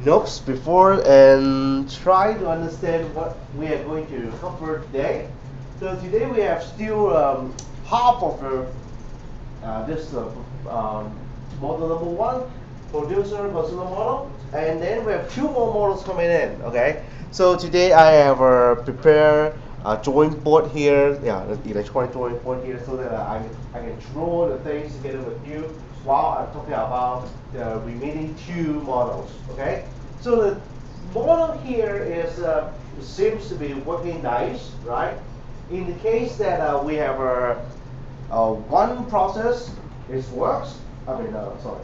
notes before and try to understand what we are going to cover today. So today we have still half of this model number one, producer consumer model, and then we have two more models coming in. Okay, so today I have prepared a drawing board here, yeah, the electronic drawing board here, so that I can draw the things together with you while I'm talking about the remaining two models. Okay, so the model here is seems to be working nice, right? In the case that we have one process, it works. Sorry,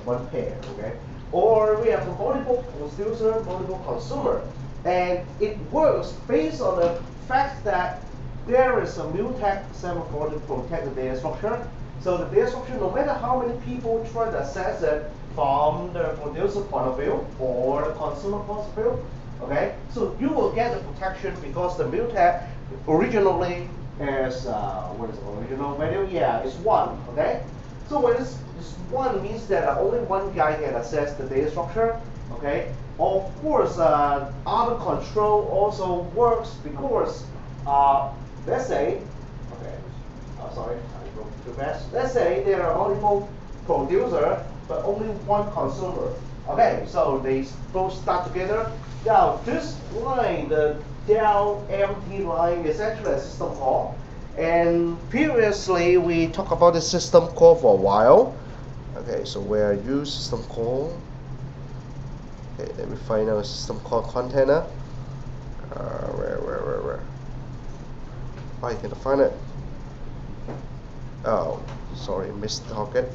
one pair, okay? Or we have multiple producer, multiple consumer, and it works based on the fact that there is a mutex semaphore to protect the data structure. So the data structure, no matter how many people try to access it from the producer point of view or the consumer point of view, okay? So you will get the protection because the mutex originally is what is the original value? Yeah, it's one. Okay, so when it's one means that only one guy can access the data structure. Okay, of course, other control also works because let's say, okay, sorry, I wrote too fast. Let's say there are multiple producer but only one consumer. Okay, so they both start together. Now this line, the down empty line, is actually a system call. And previously we talked about the system call for a while. Okay, so where use system call. Okay, let me find out a system call container. Where? I can't find it. Oh, sorry, missed the target.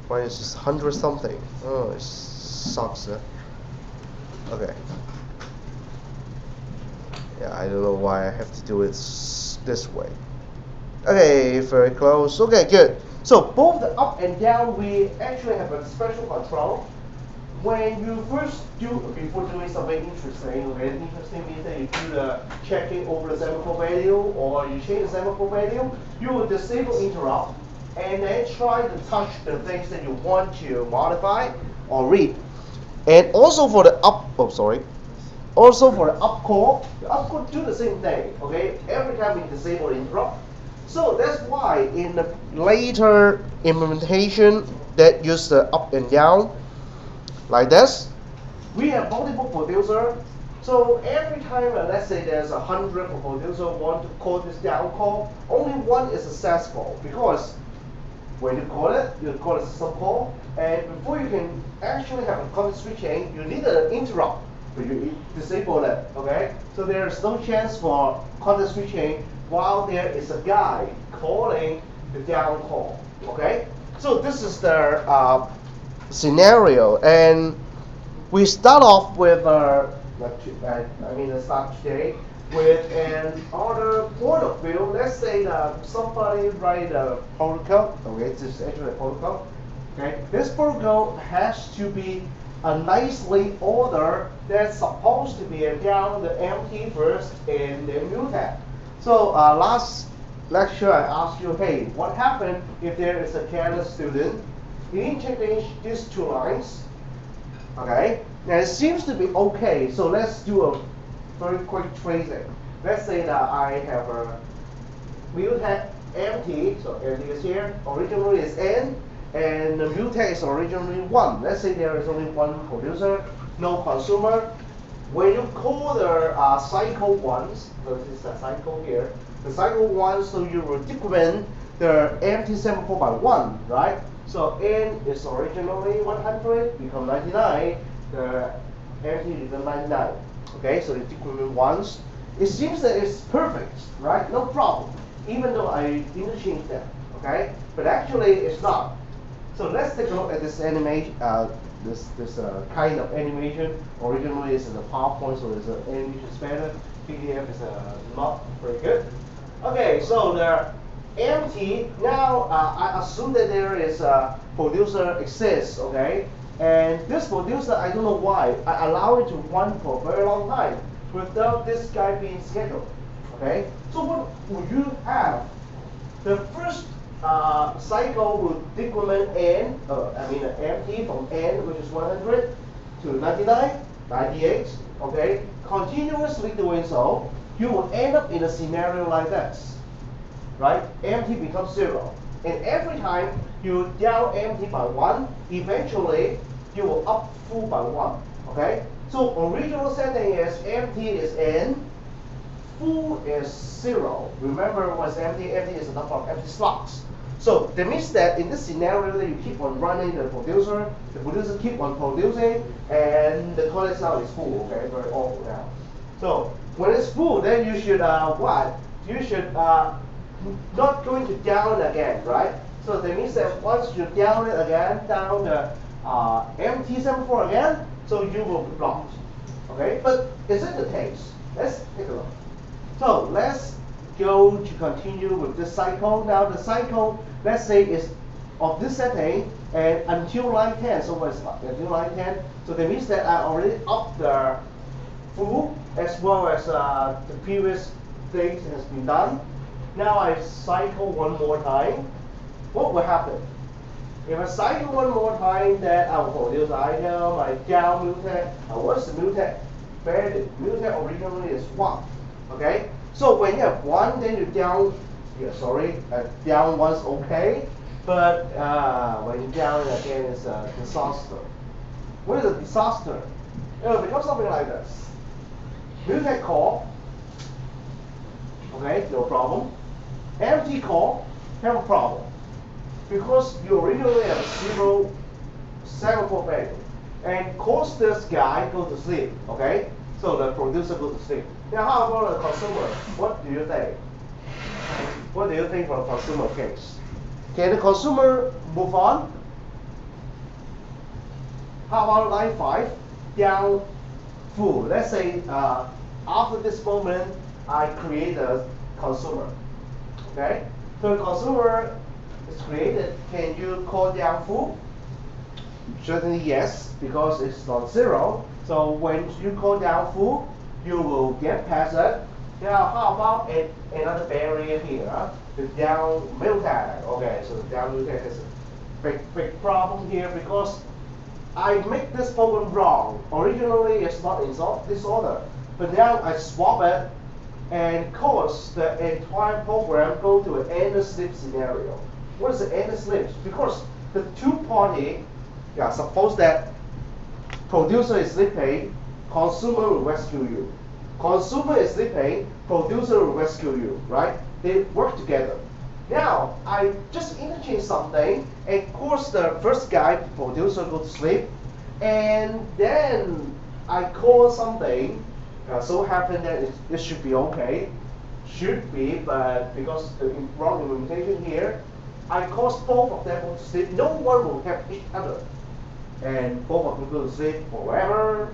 Why is this 100 something? Oh, it sucks. Okay. Yeah, I don't know why I have to do it this way. Okay, very close. Okay, good. So both the up and down, we actually have a special control. When you first before doing something interesting, okay, interesting means that you do the checking over the semaphore value or you change the semaphore value, you will disable interrupt and then try to touch the things that you want to modify or read. And also for the also for the up call do the same thing. Okay, every time we disable the interrupt. So that's why in the later implementation that use the up and down like this, we have multiple producer. So every time, let's say there's 100 producer want to call this down call, only one is successful because when you call it system call, and before you can actually have a context switching, you need an interrupt. But you disable it, okay? So there's no chance for context switching while there is a guy calling the down call, okay? So this is the scenario, and we start off with start today with an other point of view. Let's say that somebody write a protocol. Okay, this is actually a protocol. Okay, this protocol has to be a nicely ordered. That's supposed to be down the empty first and then mutex. So last lecture I asked you, hey, what happened if there is a careless student? You interchange these two lines. Okay, now it seems to be okay. So let's do a very quick tracing. Let's say that I have a mutex empty, so empty is here. Originally is n, and the mutex is originally 1. Let's say there is only one producer, no consumer. When you call the cycle ones, so this is a cycle here, the cycle one, so you will decrement the empty semaphore by 1, right? So n is originally 100, become 99, the empty become 99. Okay, so the decrement once. It seems that it's perfect, right? No problem, even though I interchange them, okay? But actually it's not. So let's take a look at this animation, this kind of animation. Originally it's in the PowerPoint, so there's an animation better. PDF is not very good. Okay, so the empty, now I assume that there is a producer exists, okay? And this producer, I don't know why, I allow it to run for a very long time without this guy being scheduled, okay? So what would you have? The first cycle will decrement n, empty from n, which is 100, to 99, 98, okay, continuously doing so, you will end up in a scenario like this, right? Empty becomes 0. And every time you down empty by 1, eventually you will up full by 1, okay? So original setting is empty is n, full is 0. Remember what's empty? Empty is the number of empty slots. So that means that in this scenario that you keep on running the producer keep on producing, and the toilet cell is full, okay? Very awful now. So when it's full, then you should what? You should not going to down again, right? So that means that once you down it again, down the empty semaphore again, so you will be blocked. Okay, but is it the case? Let's take a look. So let's go to continue with this cycle. Now the cycle, let's say, is of this setting and until line 10. So what's until line 10? So that means that I already up the full as well as the previous stage has been done. Now I cycle one more time. What will happen? If I cycle one more time, then I will produce item, I down mutex. What's the mutex value? Mutex originally is 1. Okay? So when you have 1, then you down, down one's okay. But when you down it again, it's a disaster. What is a disaster? It becomes something like this. Mutex call. Okay, no problem. Empty call, have a problem. Because you originally have a 0 semaphore value. And cause this guy go to sleep, okay? So the producer go to sleep. Now how about the consumer? What do you think? What do you think for the consumer case? Can the consumer move on? How about line 5? Down full. Let's say after this moment, I create a consumer. Okay? So the consumer is created. Can you call down full? Certainly yes, because it's not 0. So when you call down full, you will get past it. Now how about another barrier here? The down mutex. Okay, so the down mutex is a big problem here because I make this program wrong. Originally it's not in this order, but now I swap it and cause the entire program go to an endless sleep scenario. What is the endless sleep? Because the two party, suppose that producer is sleeping, consumer will rescue you. Consumer is sleeping, producer will rescue you, right? They work together. Now, I just interchange something and cause the first guy, producer, go to sleep, and then I call something. So happen that it should be okay. Should be, but because the wrong implementation here, I cause both of them go to sleep. No one will have each other. And both of them go to sleep forever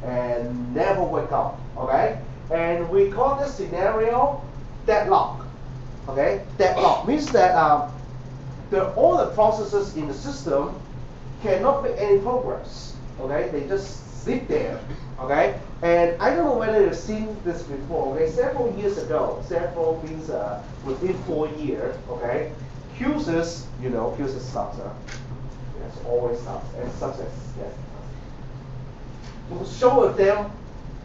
and never wake up. Okay? And we call this scenario deadlock. Okay? Deadlock means that all the processes in the system cannot make any progress. Okay? They just sit there. Okay? And I don't know whether you've seen this before. Okay? Several years ago, several means within 4 years, okay? Qsys, Qsys sucks. Yes, always sucks. And success, yes. We'll show them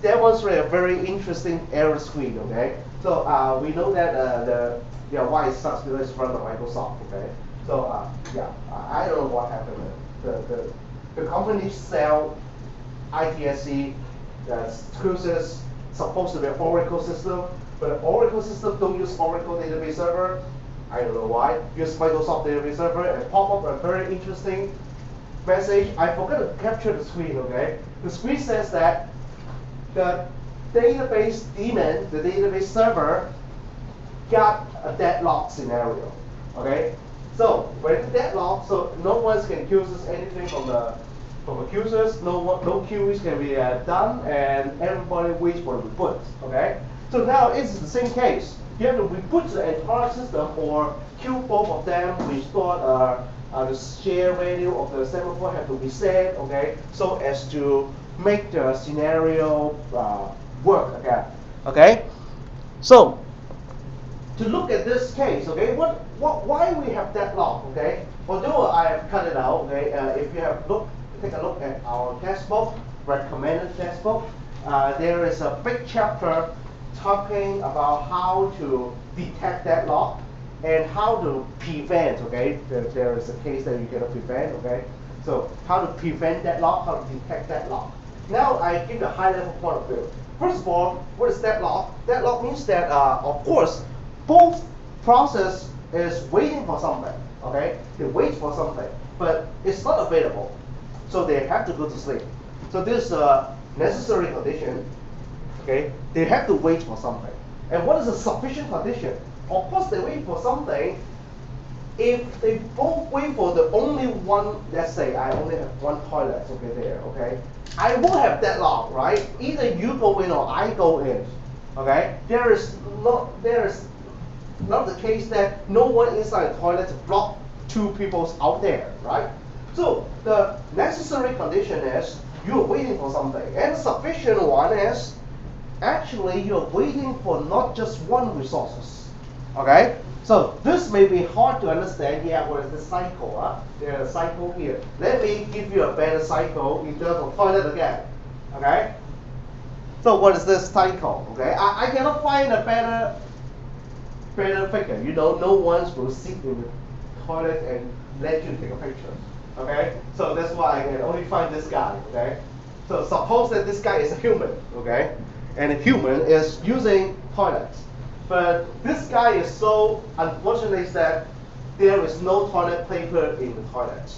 demonstrate a very interesting error screen, okay? So we know that why it sucks because it's run by Microsoft, okay? So I don't know what happened. The company sell ITSC, Qsys, supposed to be an Oracle system, but the Oracle system don't use Oracle database server. I don't know why. Use Microsoft database server and pop up a very interesting message. I forgot to capture the screen, okay? The screen says that the database daemon, the database server, got a deadlock scenario, okay? So when it's deadlocked, so no one can accuse anything from accusers, no queries can be done, and everybody waits for the reboot, okay? So now it's the same case. You have to reboot the entire system or kill both of them, restore the share value of the semaphore have to reset, okay? So as to make the scenario work again, okay? So to look at this case, okay, why we have deadlock, okay? Although I have cut it out, okay, if you have looked take a look at our textbook, recommended textbook, there is a big chapter talking about how to detect deadlock and how to prevent, okay? There is a case that you cannot prevent, okay? So how to prevent deadlock, how to detect deadlock. Now I give the high level point of view. First of all, what is deadlock? Deadlock means that, of course, both process is waiting for something, okay? They wait for something, but it's not available. So they have to go to sleep. So this is a necessary condition, okay? They have to wait for something. And what is a sufficient condition? Of course, they wait for something. If they both wait for the only one, let's say I only have one toilet, okay, there, okay? I will have deadlock, right? Either you go in or I go in, okay? There is not the case that no one inside the toilet to block two people out there, right? So the necessary condition is you're waiting for something, and the sufficient one is actually you're waiting for not just one resources, okay? So this may be hard to understand. Yeah, what is the cycle? There's a cycle here. Let me give you a better cycle in terms of toilet again, okay? So what is this cycle? Okay, I cannot find a better figure. You know, no one will sit in the toilet and let you take a picture. Okay, so that's why I can only find this guy. Okay, so suppose that this guy is a human. Okay, and a human is using toilets, but this guy is so unfortunate that there is no toilet paper in the toilet.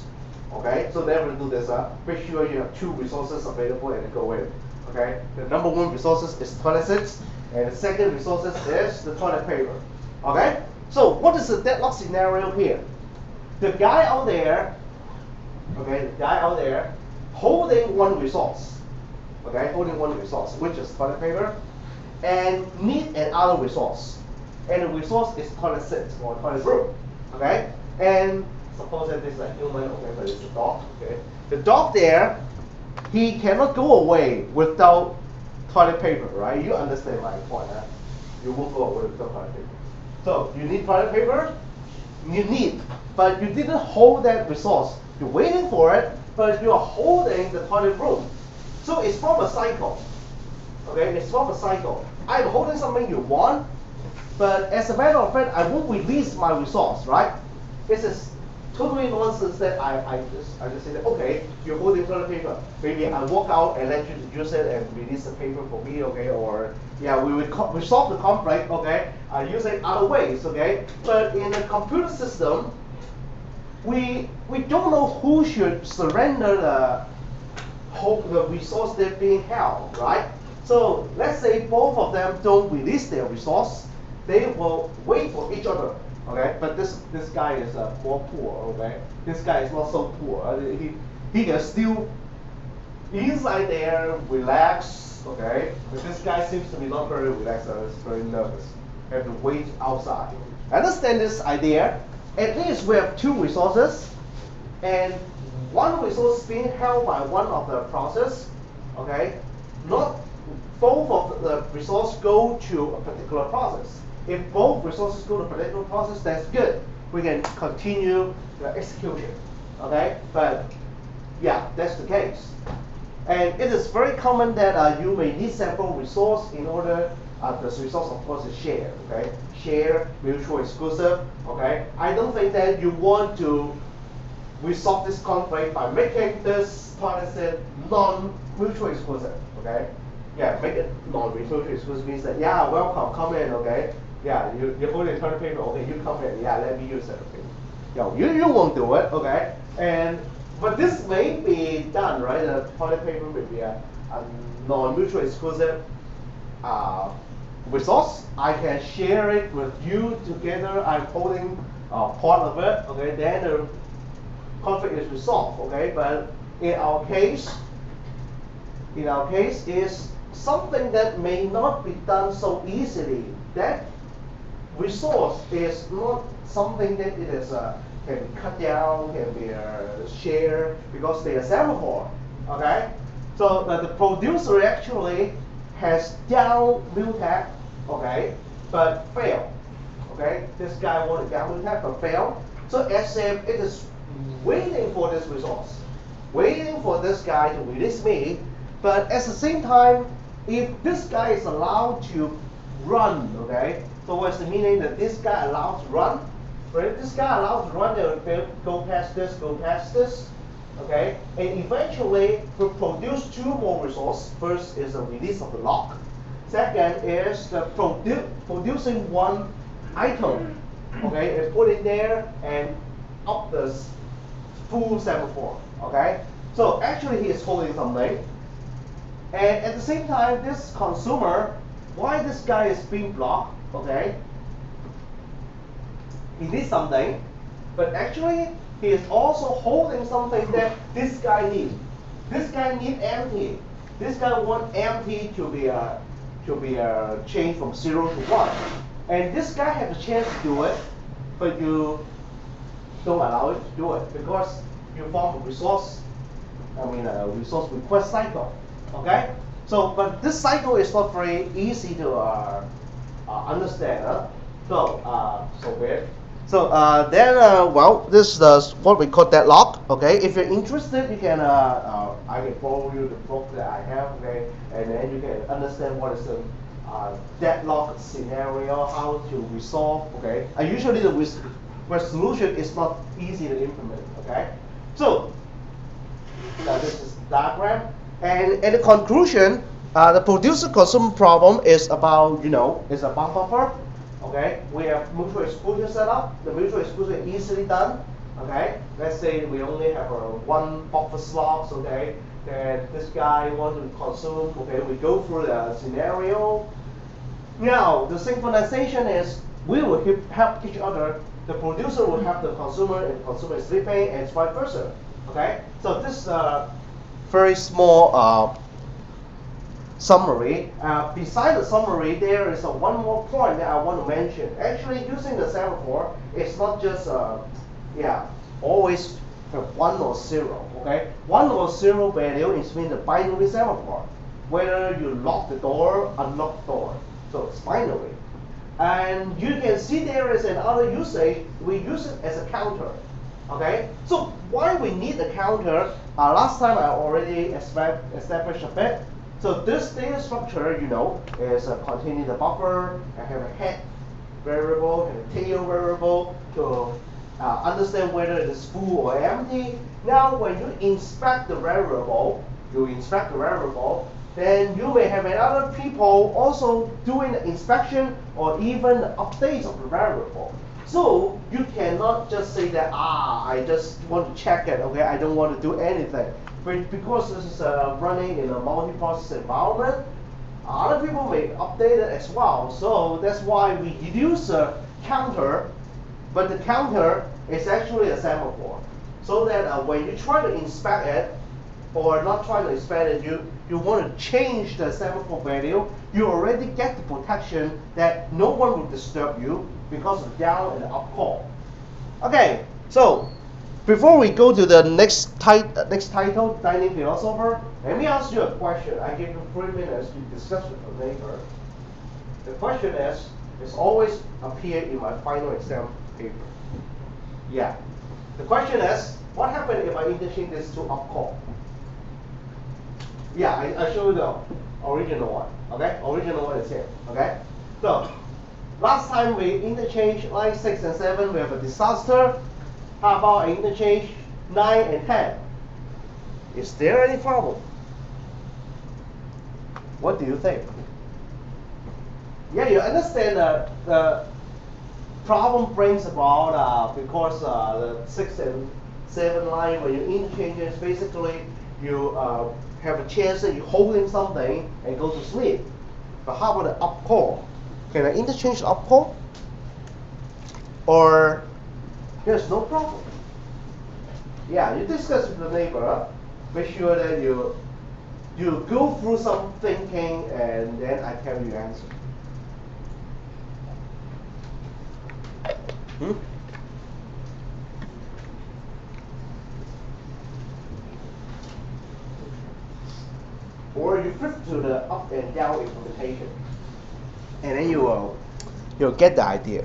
Okay, so never do this. Make sure you have two resources available and go in. Okay, the number one resources is toilet seats, and the second resources is the toilet paper. Okay, so what is the deadlock scenario here? The guy out there, holding one resource, which is toilet paper, and need another resource, and the resource is toilet seat or toilet room. Okay, and suppose that this is a human, okay, but it's a dog. Okay, the dog there, he cannot go away without toilet paper, right? You understand my point, huh? You won't go away without toilet paper. So you need toilet paper, but you didn't hold that resource. You're waiting for it, but you're holding the toilet room. So it's from a cycle. Okay, it's from a cycle. I'm holding something you want, but as a matter of fact, I won't release my resource, right? This is totally nonsense that I just say that, okay, you're holding toilet paper. Maybe I walk out and let you use it and release the paper for me, okay? Or yeah, we would resolve the conflict, okay? Using other ways, okay? But in the computer system, we don't know who should surrender the resource that's being held, right? So let's say both of them don't release their resource, they will wait for each other. Okay, but this guy is more poor. Okay, this guy is not so poor. He can still inside there relax. Okay, but this guy seems to be not very relaxed. He's very nervous. Have to wait outside. Understand this idea? At least we have two resources, and one resource being held by one of the process. Okay, not both of the resource go to a particular process. If both resources go to a particular process, that's good. We can continue the execution. Okay, but yeah, that's the case. And it is very common that you may need several resources in order. This resource, of course, is shared. Okay, share, mutual exclusive. Okay, I don't think that you want to resolve this conflict by making this policy non-mutual exclusive. Okay, yeah, make it non-mutual exclusive means that yeah, welcome, come in. Okay. Yeah, you're holding toilet paper, okay, you come in, yeah, let me use it, okay. Yo, you won't do it, okay? But this may be done, right? The toilet paper may be a non-mutual exclusive resource. I can share it with you together. I'm holding part of it, okay? Then the conflict is resolved, okay? But in our case, is something that may not be done so easily. That resource is not something that it is can be cut down, can be shared because they are semaphore. Okay, so the producer actually has down mutat, okay, but fail. Okay, this guy wanted down mutat but fail. So as if it is waiting for this resource. waiting for this guy to release me. But at the same time, if this guy is allowed to run, okay, so what's the meaning that this guy allowed to run? So if this guy allowed to run, they will go past this, okay, and eventually will produce two more resources. First is the release of the lock. Second is the producing one item, okay, and put it there and up the full semaphore, okay. So actually he is holding something, and at the same time, this consumer, why this guy is being blocked, okay? He needs something, but actually he is also holding something that this guy needs. This guy needs empty. This guy wants empty to be changed from 0 to 1, and this guy has a chance to do it, but you don't allow it to do it because you form a resource request cycle. Okay, so but this cycle is not very easy to understand. So weird. So well, this is what we call deadlock. Okay, if you're interested, you can I can forward you the book that I have. Okay, and then you can understand what is the deadlock scenario, how to resolve. Okay, and usually the resolution is not easy to implement. Okay, so this is the diagram. And in the conclusion, the producer-consumer problem is about, is a buffer. Okay, we have mutual exclusion set up. The mutual exclusion is easily done. Okay, let's say we only have one buffer slot. Okay, and this guy wants to consume. Okay, we go through the scenario. Now the synchronization is we will help each other. The producer will help the consumer, and the consumer is sleeping, and vice versa. Okay, so this very small summary. Beside the summary, there is one more point that I want to mention. Actually, using the semaphore, it's not just always 1 or 0. Okay, 1 or 0 value is mean the binary semaphore. Whether you lock the door, unlock the door, so it's binary. And you can see there is another usage. We use it as a counter. Okay, so why we need a counter? Last time I already established a bit. So this data structure, is containing the buffer. I have a head variable and a tail variable to understand whether it is full or empty. Now, when you inspect the variable, then you may have other people also doing the inspection or even the updates of the variable. So you cannot just say that I just want to check it. Okay, I don't want to do anything. But because this is running in a multi-process environment, other people may update it as well. So that's why we use a counter, but the counter is actually a semaphore. So that when you try to inspect it, or not try to inspect it, you want to change the semaphore value, you already get the protection that no one will disturb you because of down and up call. Okay, so before we go to the next title, Dining Philosopher, let me ask you a question. I give you 3 minutes to discuss with your neighbor. The question is, it's always appear in my final exam paper. Yeah. The question is, what happens if I interchange this to up call? Yeah, I show you the original one. Okay, original one is here. Okay, so last time we interchanged line 6 and 7, we have a disaster. How about I interchange 9 and 10? Is there any problem? What do you think? Yeah, you understand the problem brings about because the 6 and 7 line, when you interchange it, basically you have a chance that you're holding something and go to sleep. But how about the up call? Can I interchange the up call? Or there's no problem. Yeah, you discuss with the neighbor. Make sure that you go through some thinking, and then I tell you the answer. Or you flip to the up and down implementation, and then you'll get the idea.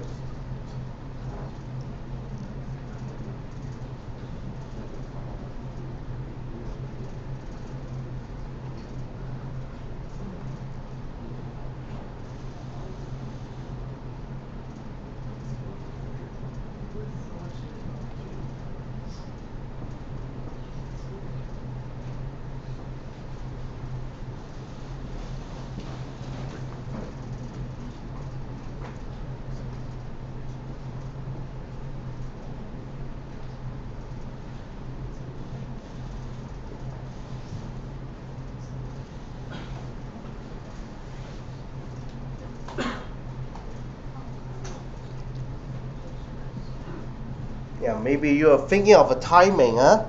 maybe you're thinking of a timing, huh?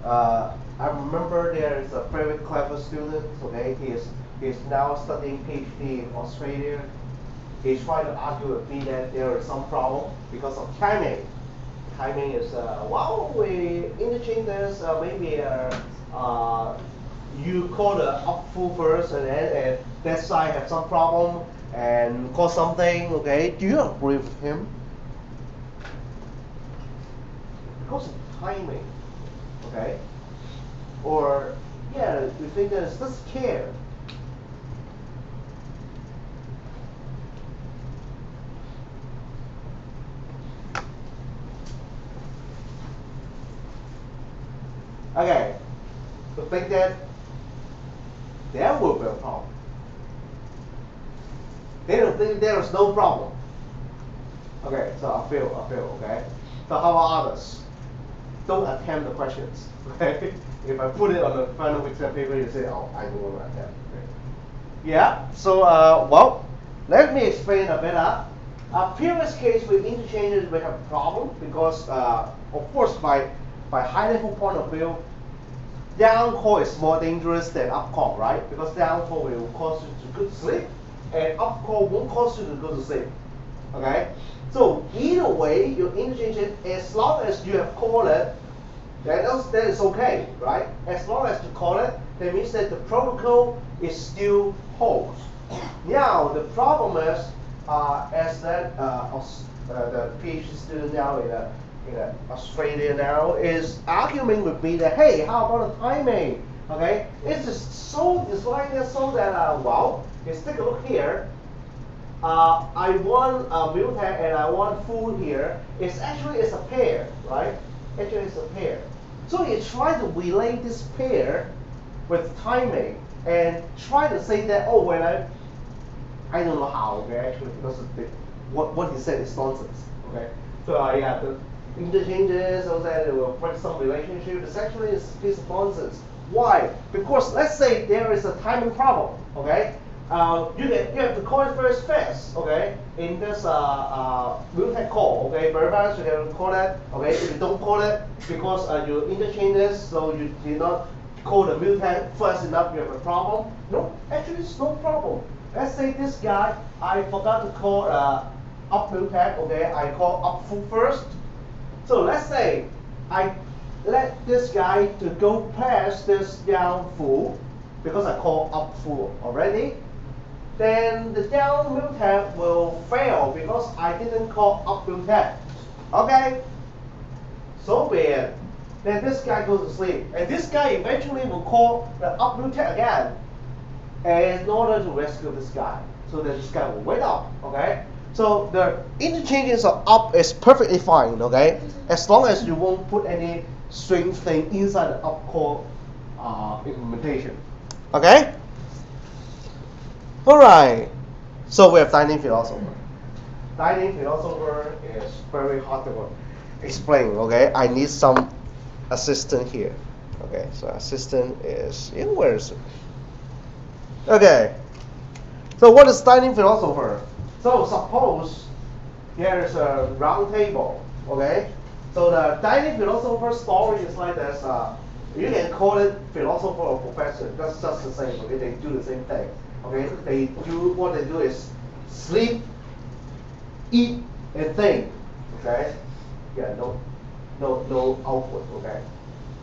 I remember there is a very clever student. Okay, he's now studying PhD in Australia. He's trying to argue with me that there is some problem because of timing. Timing is well, we interchange this. Maybe you call the up full first, and then that side have some problem and call something. Okay, do you agree with him? Because of timing, okay? Or yeah, we think that it's just care. Okay, to think that there will be a problem. They don't think there is no problem. Okay, so I feel, okay? So how about others? Don't attempt the questions, okay? If I put it on the final exam paper, you say, oh, I don't want to attempt. Okay? Yeah, so, well, let me explain a bit. Previous case with interchanges, we have a problem because, of course, by high level point of view, down call is more dangerous than up call, right? Because down call will cause you to go to sleep, and up call won't cause you to go to sleep. Okay? So either way, you interchange it as long as you have called it, that is okay, right? As long as you call it, that means that the protocol is still holds. Now the problem is, as that the PhD student now in Australia now is arguing with me that, hey, how about the timing? Okay, it's like this so that well, let's take a look here. I want a mutant and I want food here. It's a pair, right? Actually, it's a pair. So you try to relate this pair with timing and try to say that, oh, when I don't know how, okay, actually, because what he said is nonsense, okay? So I have to interchanges, so that it will break some relationship. It's actually a piece of nonsense. Why? Because let's say there is a timing problem, okay? You have to call it very fast, okay? In this mutant call, okay? Very fast, you have to call that, okay? If you don't call it because you interchange this, so you did not call the mutant fast enough, you have a problem. No, actually, it's no problem. Let's say this guy, I forgot to call up mutant, okay? I call up full first. So let's say I let this guy to go past this down full because I call up full already. Then the down mutant will fail because I didn't call up mutant. Okay? So be it. Then this guy goes to sleep. And this guy eventually will call the up mutant again in order to rescue this guy. So that this guy will wake up. Okay? So the interchanges of up is perfectly fine, okay? As long as you won't put any strange thing inside the up call implementation. Okay? Alright. So we have dining philosopher. Dining philosopher is very hard to explain, okay? I need some assistant here. Okay, so assistant is where is it? Okay. So what is dining philosopher? So suppose there is a round table, okay? So the dining philosopher story is like this. You can call it philosopher or professor. That's just the same. Okay, they do the same thing. Okay, what they do is sleep, eat, and think. Okay, yeah, no output. Okay,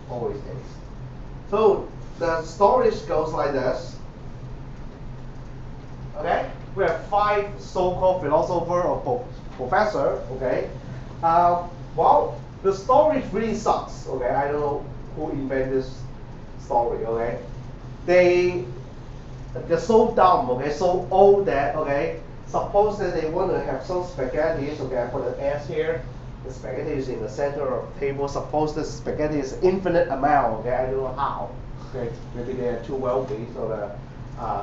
always things. So the story goes like this. Okay. We have 5 so-called philosopher or professor, okay? Well, the story really sucks, okay? I don't know who invented this story, okay? They're so dumb, okay? So old that, okay? Suppose that they want to have some spaghetti, okay? I put an S here. The spaghetti is in the center of the table. Suppose the spaghetti is infinite amount, okay? I don't know how. Okay, maybe they are too wealthy, so the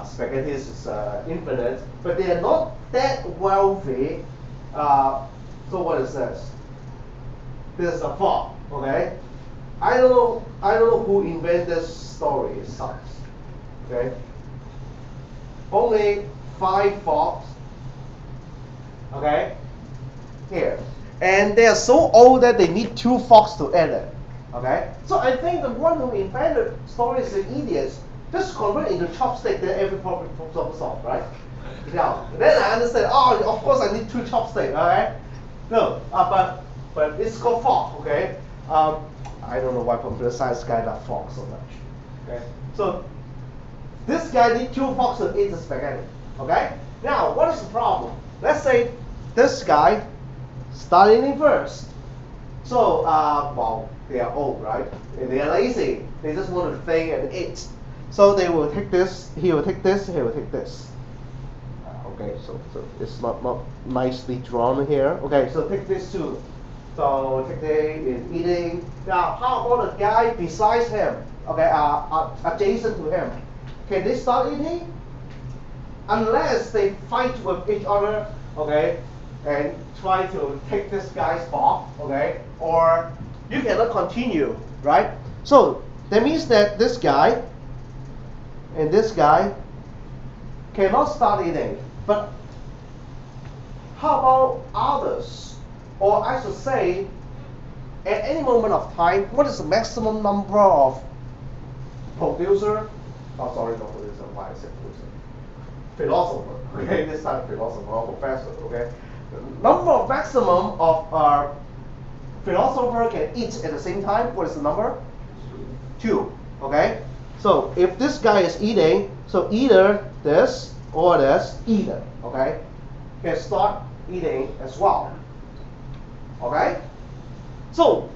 spaghetti is infinite, but they are not that wealthy. So what is this? This is a thought, okay? I don't know who invented this story. It sucks. Okay. Only 5 thoughts. Okay. Here. and they are so old that they need two forks to eat it. Okay, so I think the one who invented story is an idiot. Just convert into chopstick, then every problem solved, right? Now, then I understand. Oh, of course I need two chopsticks. Okay, no, but it's called fork. Okay, I don't know why computer science guy love fork so much. Okay, so this guy needs two forks to eat the spaghetti. Okay, now what is the problem? Let's say this guy started eating first. So, well, they are old, right? And they are lazy. They just want to think and eat. So they will take this, he will take this, he will take this. Okay, so it's not nicely drawn here. Okay, so take this too. So today is eating. Now, how about the guy besides him? Okay, adjacent to him. Can they start eating? Unless they fight with each other, okay, and try to take this guy's fork, okay, or you cannot continue, right? So that means that this guy and this guy cannot start eating. But how about others? Or I should say, at any moment of time, what is the maximum number of producer? Oh, sorry, not producer. Why I said producer? Philosopher. Okay, this time philosopher or professor. Okay, the number of maximum of philosopher can eat at the same time. What is the number? Two. Okay. So if this guy is eating, so either this or this, either, okay, can start eating as well. Okay? So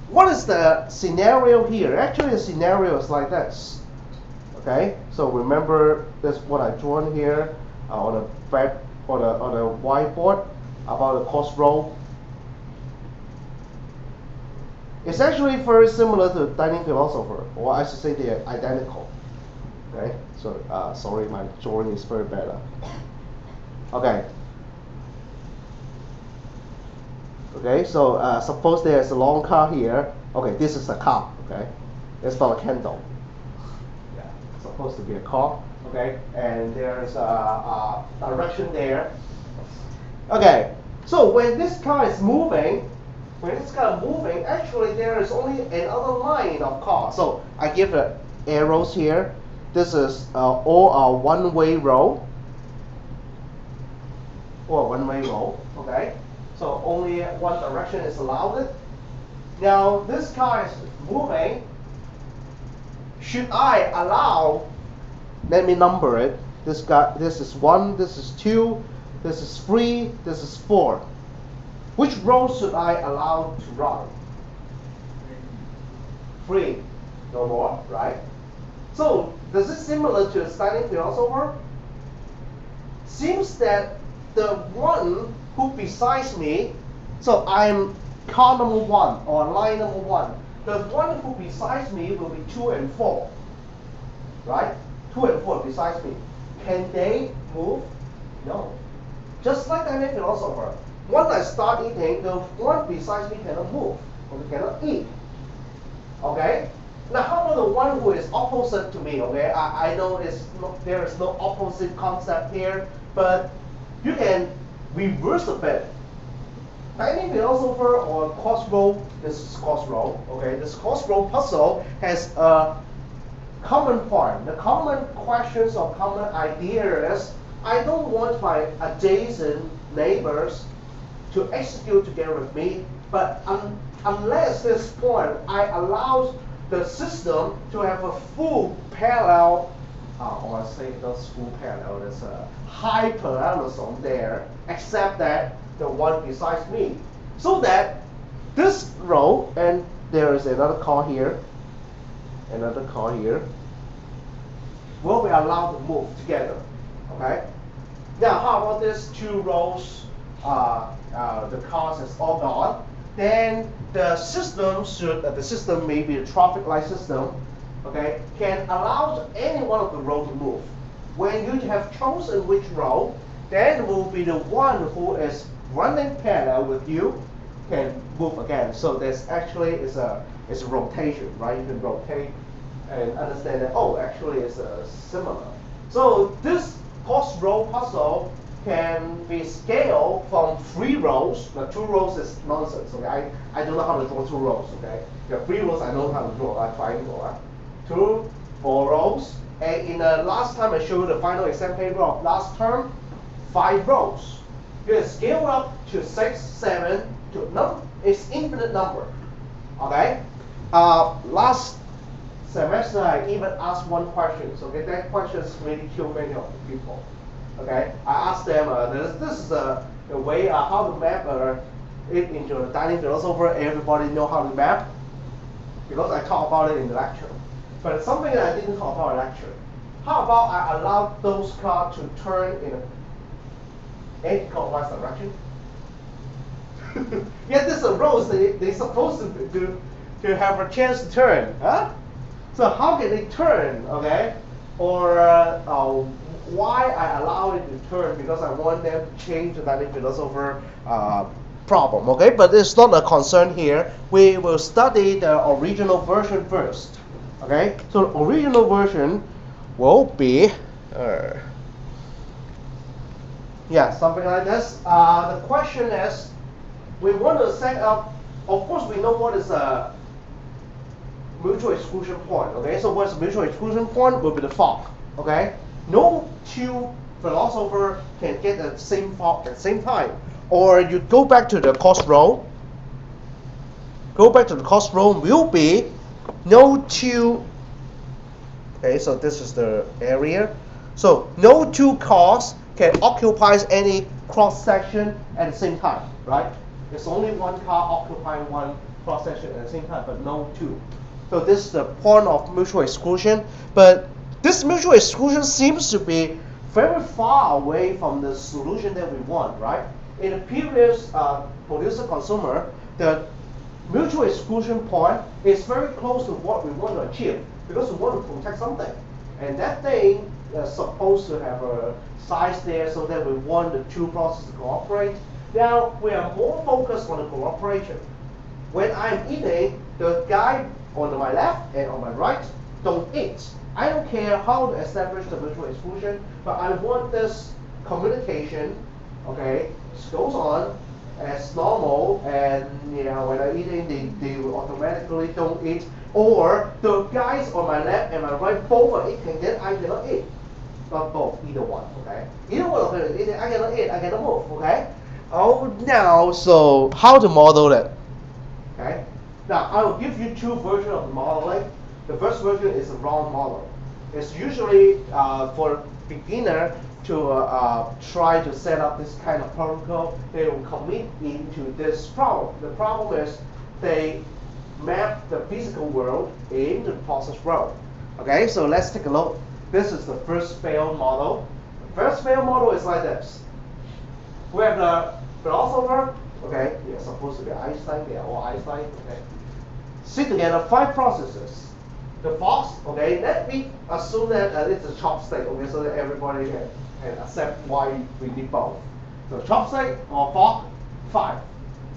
what is the scenario here? Actually the scenario is like this. Okay? So remember this what I drawn here on the whiteboard about the crossroad. It's actually very similar to dining philosopher, or I should say they are identical. Okay, so sorry, my drawing is very bad. Okay. Okay, so suppose there's a long car here. Okay, this is a car. Okay, it's not a candle. Yeah, it's supposed to be a car. Okay, and there's a direction there. Okay, so when this car is moving. When it's kind of moving, actually there is only another line of cars. So I give the arrows here. This is all a one-way road. Or one-way road, okay? So only one direction is allowed. Now this car is moving. Should I allow, let me number it. This is 1, this is 2, this is 3, this is 4. Which road should I allow to run? 3, no more, right? So, does it similar to a standing philosopher? Seems that the one who besides me, so I'm car number 1 or line number 1. The one who besides me will be 2 and 4, right? 2 and 4 besides me. Can they move? No. Just like standing philosopher. Once I start eating, the one besides me cannot move, or cannot eat. Okay? Now, how about the one who is opposite to me? Okay, I know there is no opposite concept here, but you can reverse a bit. Any philosopher or crossroad, this is crossroad. Okay, this crossroad puzzle has a common point. The common questions or common idea is, I don't want my adjacent neighbors to execute together with me, but unless this point, I allow the system to have a full parallel, or I say not full parallel, there's a high parallelism there, except that the one besides me. So that this row, and there is another car here, will be allowed to move together. Okay? Now, how about these 2 rows? The cars is all gone. Then the system may be a traffic light system, okay, can allow any one of the road to move. When you have chosen which road, then will be the one who is running parallel with you can move again. So there's actually is a rotation, right? You can rotate and understand that, oh, actually it's similar. So this crossroad puzzle can be scaled from 3 rows. Now 2 rows is nonsense. Okay, I don't know how to draw 2 rows. Okay, the 3 rows I know how to draw a triangle. 2, 4 rows, and in the last time I showed you the final exam paper of last term, 5 rows. You can scale up to 6, 7, to no, it's infinite number. Okay, last semester I even asked one question. So okay, that question really killed many of the people. Okay, I asked them, this is the way how to map it into the dining philosopher. Everybody know how to map because I talked about it in the lecture. But something that I didn't talk about in the lecture. How about I allow those cards to turn in an anti-clockwise direction? Yeah, this is rows. They're supposed to have a chance to turn. Huh? So how can they turn? Okay, or why I allow it to turn? Because I want them to change the dining philosopher problem. Okay, but it's not a concern here. We will study the original version first. Okay, so the original version will be something like this. The question is, we want to set up. Of course, we know what is a mutual exclusion point. Okay, so what's a mutual exclusion point? Will be the fork. Okay, no 2 philosophers can get the same fork at the same time. Or you go back to the cost row. Go back to the cost row will be no 2. Okay, so this is the area. So no 2 cars can occupy any cross section at the same time, right? There's only 1 car occupying 1 cross section at the same time, but no 2. So this is the point of mutual exclusion. But this mutual exclusion seems to be very far away from the solution that we want, right? In the previous producer-consumer, the mutual exclusion point is very close to what we want to achieve because we want to protect something. And that thing is supposed to have a size there so that we want the 2 processes to cooperate. Now, we are more focused on the cooperation. When I'm eating, the guy on my left and on my right don't eat. I don't care how to establish the mutual exclusion, but I want this communication, okay, goes on as normal, and when I'm eating, they will automatically don't eat. Or the guys on my left and my right both are eating, then I cannot eat. Not both, either one, okay? Either one of them is eating, I cannot eat, I cannot move, okay? Oh, now, so how to model it? Okay? Now, I will give you 2 versions of the modeling. The first version is a wrong model. It's usually for beginner to try to set up this kind of protocol. They will commit into this problem. The problem is they map the physical world into the process world. Okay, so let's take a look. This is the first failed model. The first failed model is like this. We have the philosopher. Okay, they are supposed to be Einstein. They are all Einstein. Okay, sit together 5 processes. The fox. Okay, let me assume that it's a chopstick. Okay, so that everybody can accept why we need both. So chopstick or fork, 5.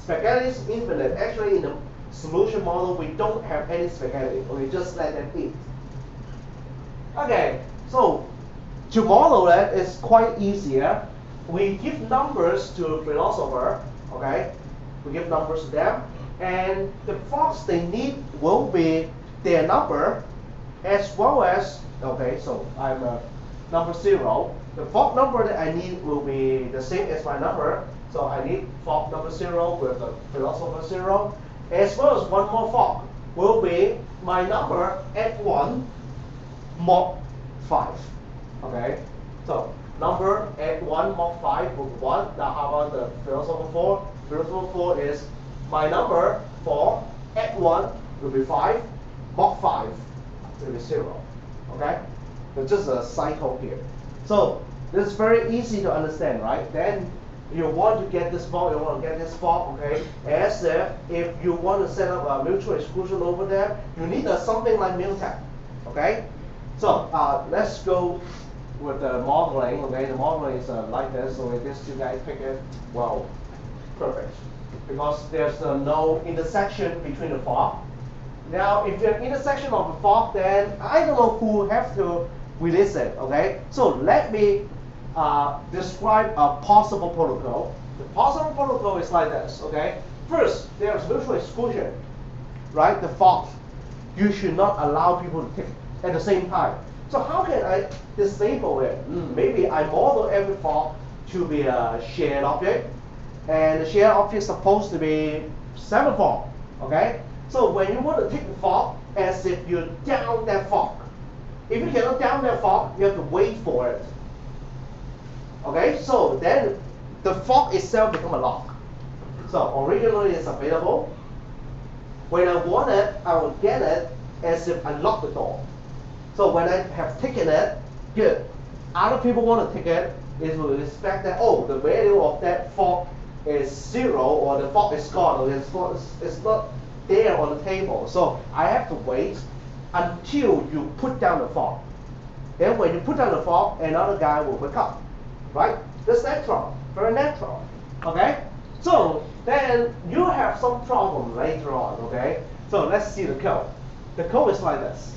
Spaghetti is infinite. Actually, in the solution model, we don't have any spaghetti. Okay, just let them eat. Okay, so to model that is quite easier. We give numbers to philosopher. Okay, we give numbers to them, and the forks they need will be their number as well as so I'm number 0. The fork number that I need will be the same as my number. So I need fork number 0 with the philosopher 0, as well as one more fork will be my number at 1 mod 5. Okay, so number at 1 mod 5 will be 1. Now how about the philosopher 4? Philosopher 4 is my number for at 1 will be 5, mod 5 will be 0. Okay, so just a cycle here. So this is very easy to understand, right? Then you want to get this fork, you want to get this fork, okay? As if you want to set up a mutual exclusion over there, you need something like mutex, okay? So let's go with the modeling, okay? The modeling is like this, so if these 2 guys pick it, well, perfect. Because there's no intersection between the fork. Now, if there's intersection of the fork, then I don't know who have to release it, okay? So let me describe a possible protocol. The possible protocol is like this, okay? First, there's mutual exclusion, right? The fork, you should not allow people to take at the same time. So how can I disable it? Maybe I model every fork to be a shared object, and the shared object is supposed to be 7 fork, okay? So when you want to take the fork, as if you down that fork. If you cannot down that fork, you have to wait for it. Okay, so then the fork itself become a lock. So originally it's available. When I want it, I will get it as if I lock the door. So when I have taken it, good. Other people want to take it, it will expect that, oh, the value of that fork is 0, or the fork is gone, or it's not there on the table. So I have to wait until you put down the fork. Then when you put down the fork, another guy will wake up. Right? That's natural, very natural. Okay? So then you have some problem later on, okay? So let's see the code. The code is like this.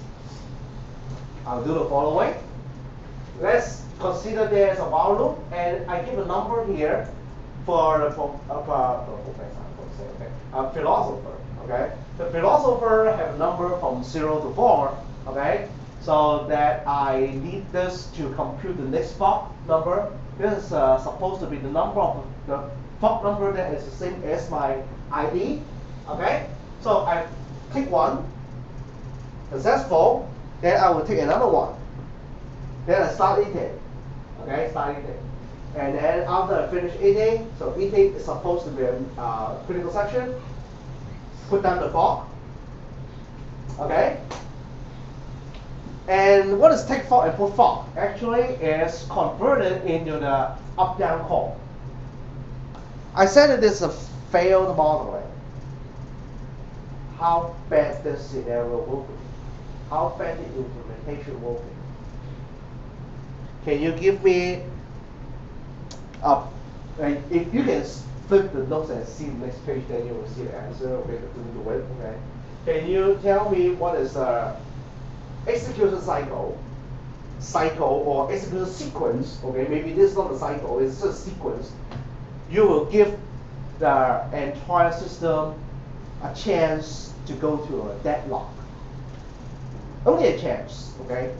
I'll do the following. Let's consider there's a while loop, and I give a number here for a philosopher. Okay? The philosopher have a number from 0 to 4. Okay? So that I need this to compute the next fork number. This is supposed to be the number of the fork number that is the same as my ID. Okay? So I take one, successful, then I will take another one. Then I start eating. Okay, start eating. And then after I finish eating, so eating is supposed to be a critical section. Put down the fork. Okay? And what is take fork and put fork? Actually is converted into the up-down call. I said it is a failed modeling. How bad this scenario will be? How bad the implementation will be? Can you give me if you can flip the notes and see the next page, then you will see the answer. Okay, do it. Okay. Can you tell me what is execution cycle or execution sequence? Okay, maybe this is not a cycle, it's just a sequence. You will give the entire system a chance to go to a deadlock. Only a chance, okay?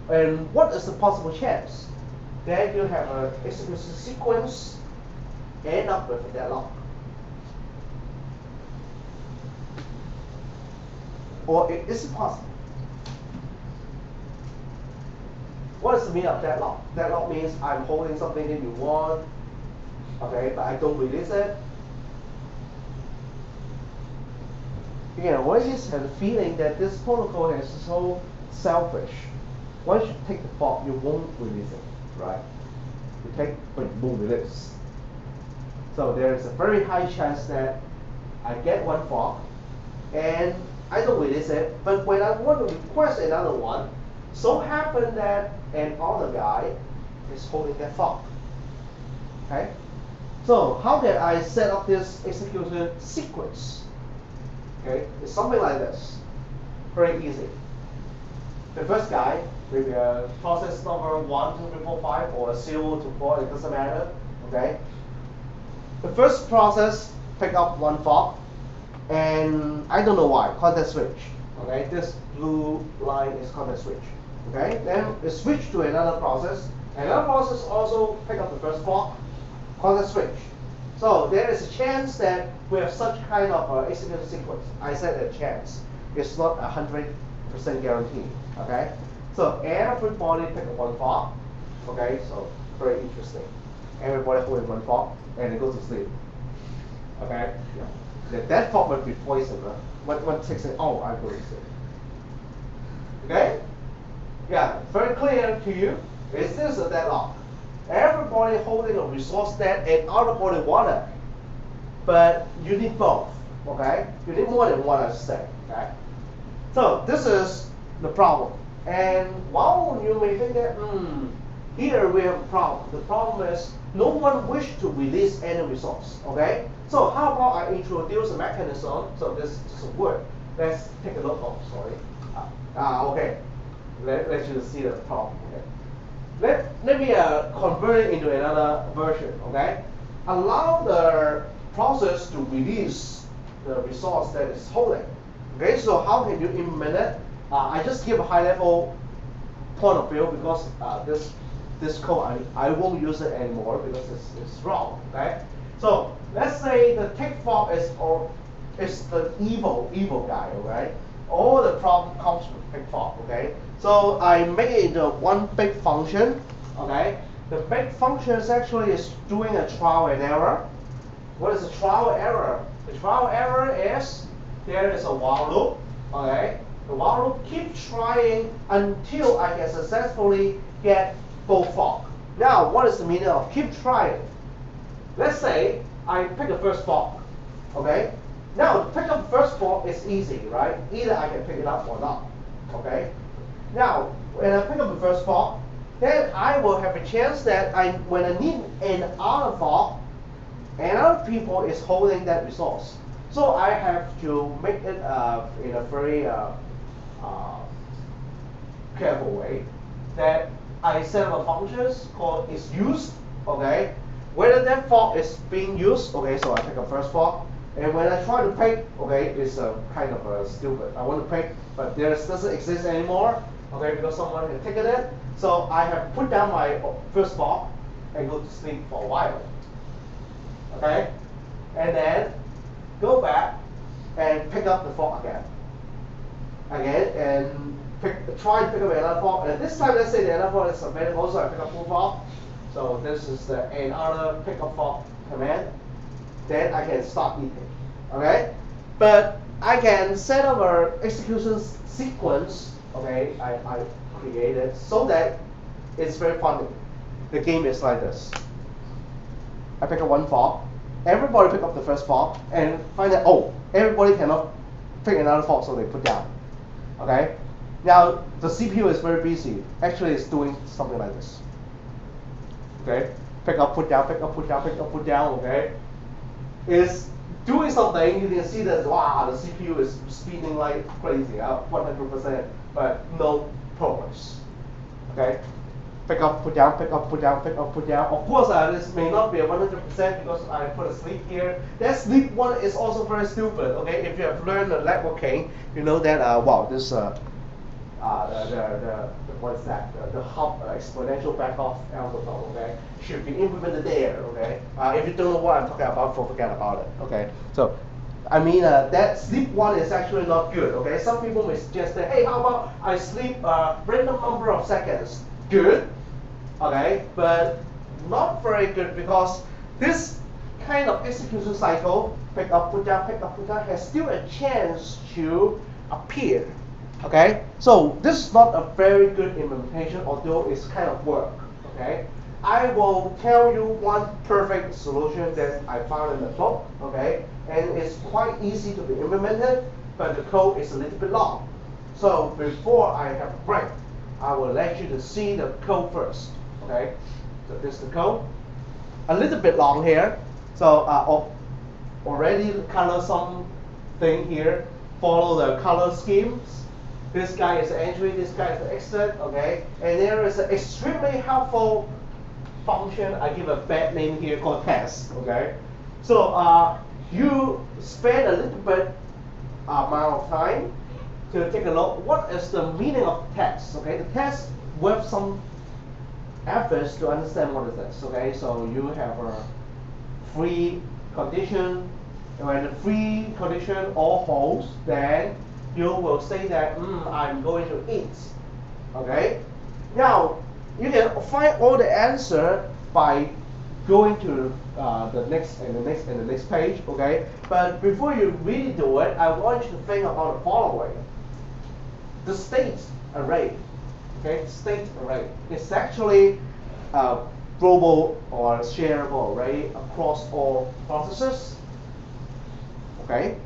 And what is the possible chance? Then you have an execution sequence, end up with a deadlock. Or is it possible? What is the meaning of deadlock? Deadlock means I'm holding something that you want, okay, but I don't release it. Again, I just have the feeling that this protocol is so selfish. Once you take the fork, you won't release it, right? You take, but you won't release. So there is a very high chance that I get one fork, and I don't release it, but when I want to request another one, so happen that another guy is holding that fork. Okay? So how can I set up this execution sequence? Okay, it's something like this. Very easy. The first guy, maybe a process number 1, 2, 3, 4, 5, or 0 to 4, it doesn't matter. Okay? The first process pick up one fork, and I don't know why, context switch. Okay, this blue line is context switch. Okay, then we switch to another process. Another process also pick up the first fork, context switch. So there is a chance that we have such kind of execution sequence. I said a chance. It's not 100% guarantee. Okay, so everybody pick up one fork. Okay, so very interesting. Everybody holding one fork and they go to sleep. Okay, yeah. That fork might be poison. One takes it. Oh, I go to sleep. Okay. Yeah, very clear to you. Is this a deadlock? Everybody holding a resource that and everybody want it. But you need both, okay? You need more than one, I should say, okay? So this is the problem. And while you may think that, here we have a problem. The problem is no one wish to release any resource, okay? So how about I introduce a mechanism? So this is a word. Let's take a look. Oh, sorry. Okay. Let's just see the problem. Okay. Let me convert it into another version, okay? Allow the process to release the resource that is holding. Okay, so how can you implement it? I just give a high level point of view because this code I won't use it anymore because it's wrong. Okay, so let's say the tick fob is the evil guy. Okay, all the problem comes with tick fob. Okay, so I make it into one big function. Okay, the big function is actually doing a trial and error. What is a trial error? The trial error is there is a while loop. Okay, the while loop keeps trying until I can successfully get both fog. Now, what is the meaning of keep trying? Let's say I pick the first fog. Okay, now to pick up the first fog is easy, right? Either I can pick it up or not. Okay, now when I pick up the first fog, then I will have a chance that when I need another fog, another people is holding that resource. So I have to make it in a very careful way that I set up a function called is used. Okay, whether that fog is being used. Okay, so I pick a first fog, and when I try to pick, okay, it's kind of stupid. I want to pick, but there doesn't exist anymore. Okay, because someone had taken it. So I have put down my first fog and go to sleep for a while. Okay, and then go back and pick up the fog again, and try to pick up another fog. And this time, let's say the other fog is available, so I pick up full fog. So this is another pick up fog command. Then I can start eating. Okay, but I can set up an execution sequence. Okay, I created so that it's very funny. The game is like this. I pick up one fog. Everybody pick up the first fog and find that, oh, everybody cannot pick another fog, so they put down. Okay? Now, the CPU is very busy. Actually, it's doing something like this. Okay? Pick up, put down, pick up, put down, pick up, put down, okay? It's doing something. You can see that, wow, the CPU is speeding like crazy, 100%, but no progress. Okay? Pick up, put down, pick up, put down, pick up, put down. Of course, this may not be 100% because I put a sleep here. That sleep one is also very stupid. Okay, if you have learned the networking, you know that wow, this what is that? The hub exponential backoff algorithm. Okay, should be implemented there. Okay, if you don't know what I'm talking about, forget about it. Okay, so. I mean, that sleep one is actually not good. Okay, some people may suggest that, hey, how about I sleep a random number of seconds? Good, okay, but not very good because this kind of execution cycle, pick up, put down, has still a chance to appear. Okay, so this is not a very good implementation, although it's kind of work. Okay, I will tell you one perfect solution that I found in the book. Okay, and it's quite easy to be implemented, but the code is a little bit long. So before I have a break, I will let you to see the code first. Okay, so this is the code. A little bit long here. So already color something here. Follow the color schemes. This guy is the entry. This guy is the exit. Okay, and there is an extremely helpful function. I give a bad name here called test. Okay, so you spend a little bit amount of time to take a look. What is the meaning of text? Okay, the text with some efforts to understand what is this. Okay, so you have a free condition. And when the free condition all holds, then you will say that I'm going to eat. Okay. Now you can find all the answer by going to the next and the next and the next page. Okay. But before you really do it, I want you to think about the following. The state array, okay, state array is actually a global or shareable array across all processors. Okay,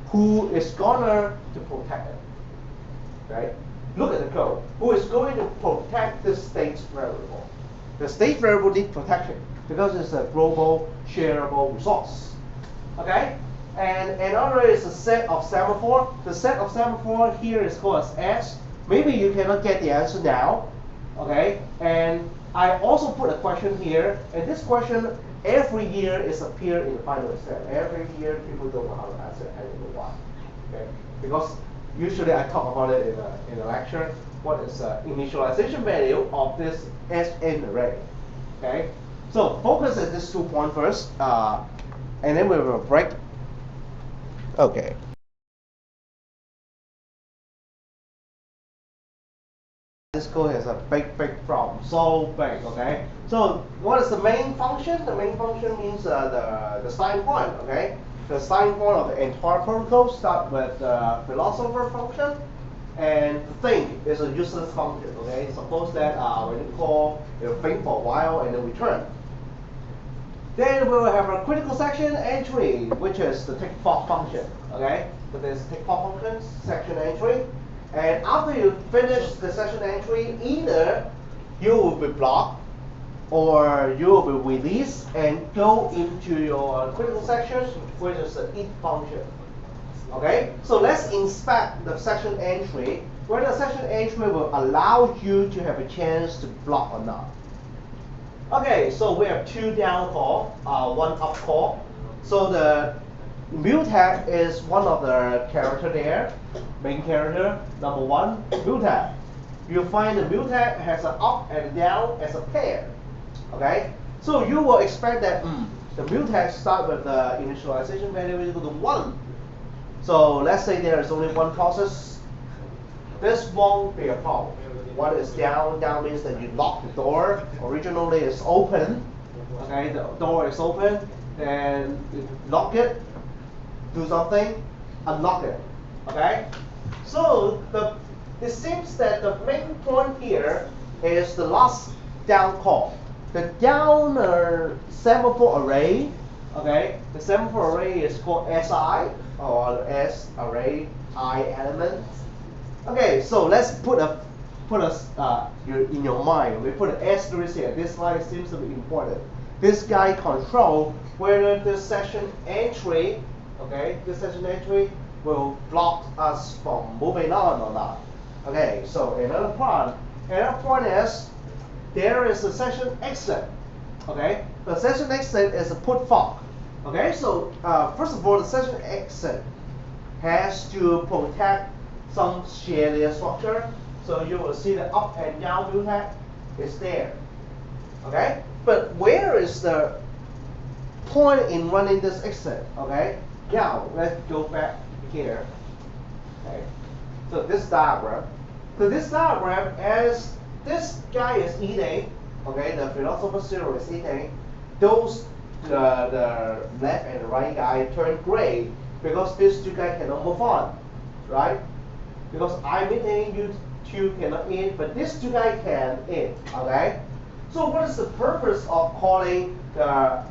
who is gonna to protect it? Okay, look at the code. Who is going to protect the state variable? The state variable needs protection because it's a global shareable resource. Okay. And another is a set of semaphore. The set of semaphore here is called as S. Maybe you cannot get the answer now, Okay, and I also put a question here, and this question every year is appear in the final exam. Every year people don't know how to answer, and you know why. Okay, because usually I talk about it in a lecture. What is the initialization value of this Sn array? Okay, so focus at this 2 points first, and then we will break. Okay. This code has a big problem, so big, okay? So what is the main function? The main function means the starting point, okay? The starting point of the entire protocol start with the philosopher function, and the thing is a useless function, okay? Suppose that when you call, you think for a while and then return. Then we will have a critical section entry, which is the tick for function, okay? So there's tick for function, section entry. And after you finish the session entry, either you will be blocked or you will be released and go into your critical section, which is the it function. Okay, so let's inspect the session entry, where the session entry will allow you to have a chance to block or not. Okay, so we have 2 down call, 1 up call. So the mutex is one of the character there, main character, number 1, mutex. You find the mutex has an up and down as a pair. Okay, so you will expect that the mutex start with the initialization value equal to 1. So let's say there is only one process. This won't be a problem. One is down. Down means that you lock the door. Originally it's open. Okay, the door is open. Then you lock it. Do something. Unlock it. Okay. So it seems that the main point here is the last down call. The down semaphore array. Okay. The semaphore array is called SI or S array I element. Okay, so let's put in your mind. We put an asterisk here. This line seems to be important. This guy control whether this session entry, okay, this session entry will block us from moving on or not. Okay, so another point is there is a session exit. Okay, the session exit is a put fork. Okay, so first of all, the session exit has to protect some shared layer structure. So you will see the up and down mutex is there. Okay? But where is the point in running this exit? Okay? Now let's go back here. Okay. So this diagram. So this diagram, as this guy is eating, okay, the philosopher zero is eating, those the left and the right guy turn gray because these 2 guys cannot move on. Right? Because I'm eating, you 2 cannot eat, but these 2 guys can eat. Okay? So what is the purpose of calling the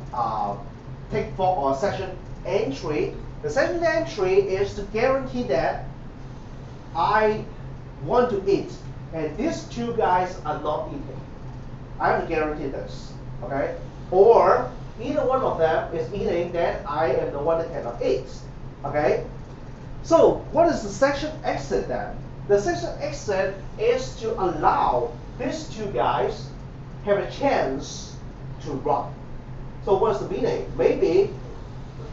tick for or session entry? The session entry is to guarantee that I want to eat, and these 2 guys are not eating. I have to guarantee this. Okay? Or either one of them is eating, then I am the one that cannot eat. Okay? So what is the section exit then? The section exit is to allow these 2 guys have a chance to run. So what's the meaning? Maybe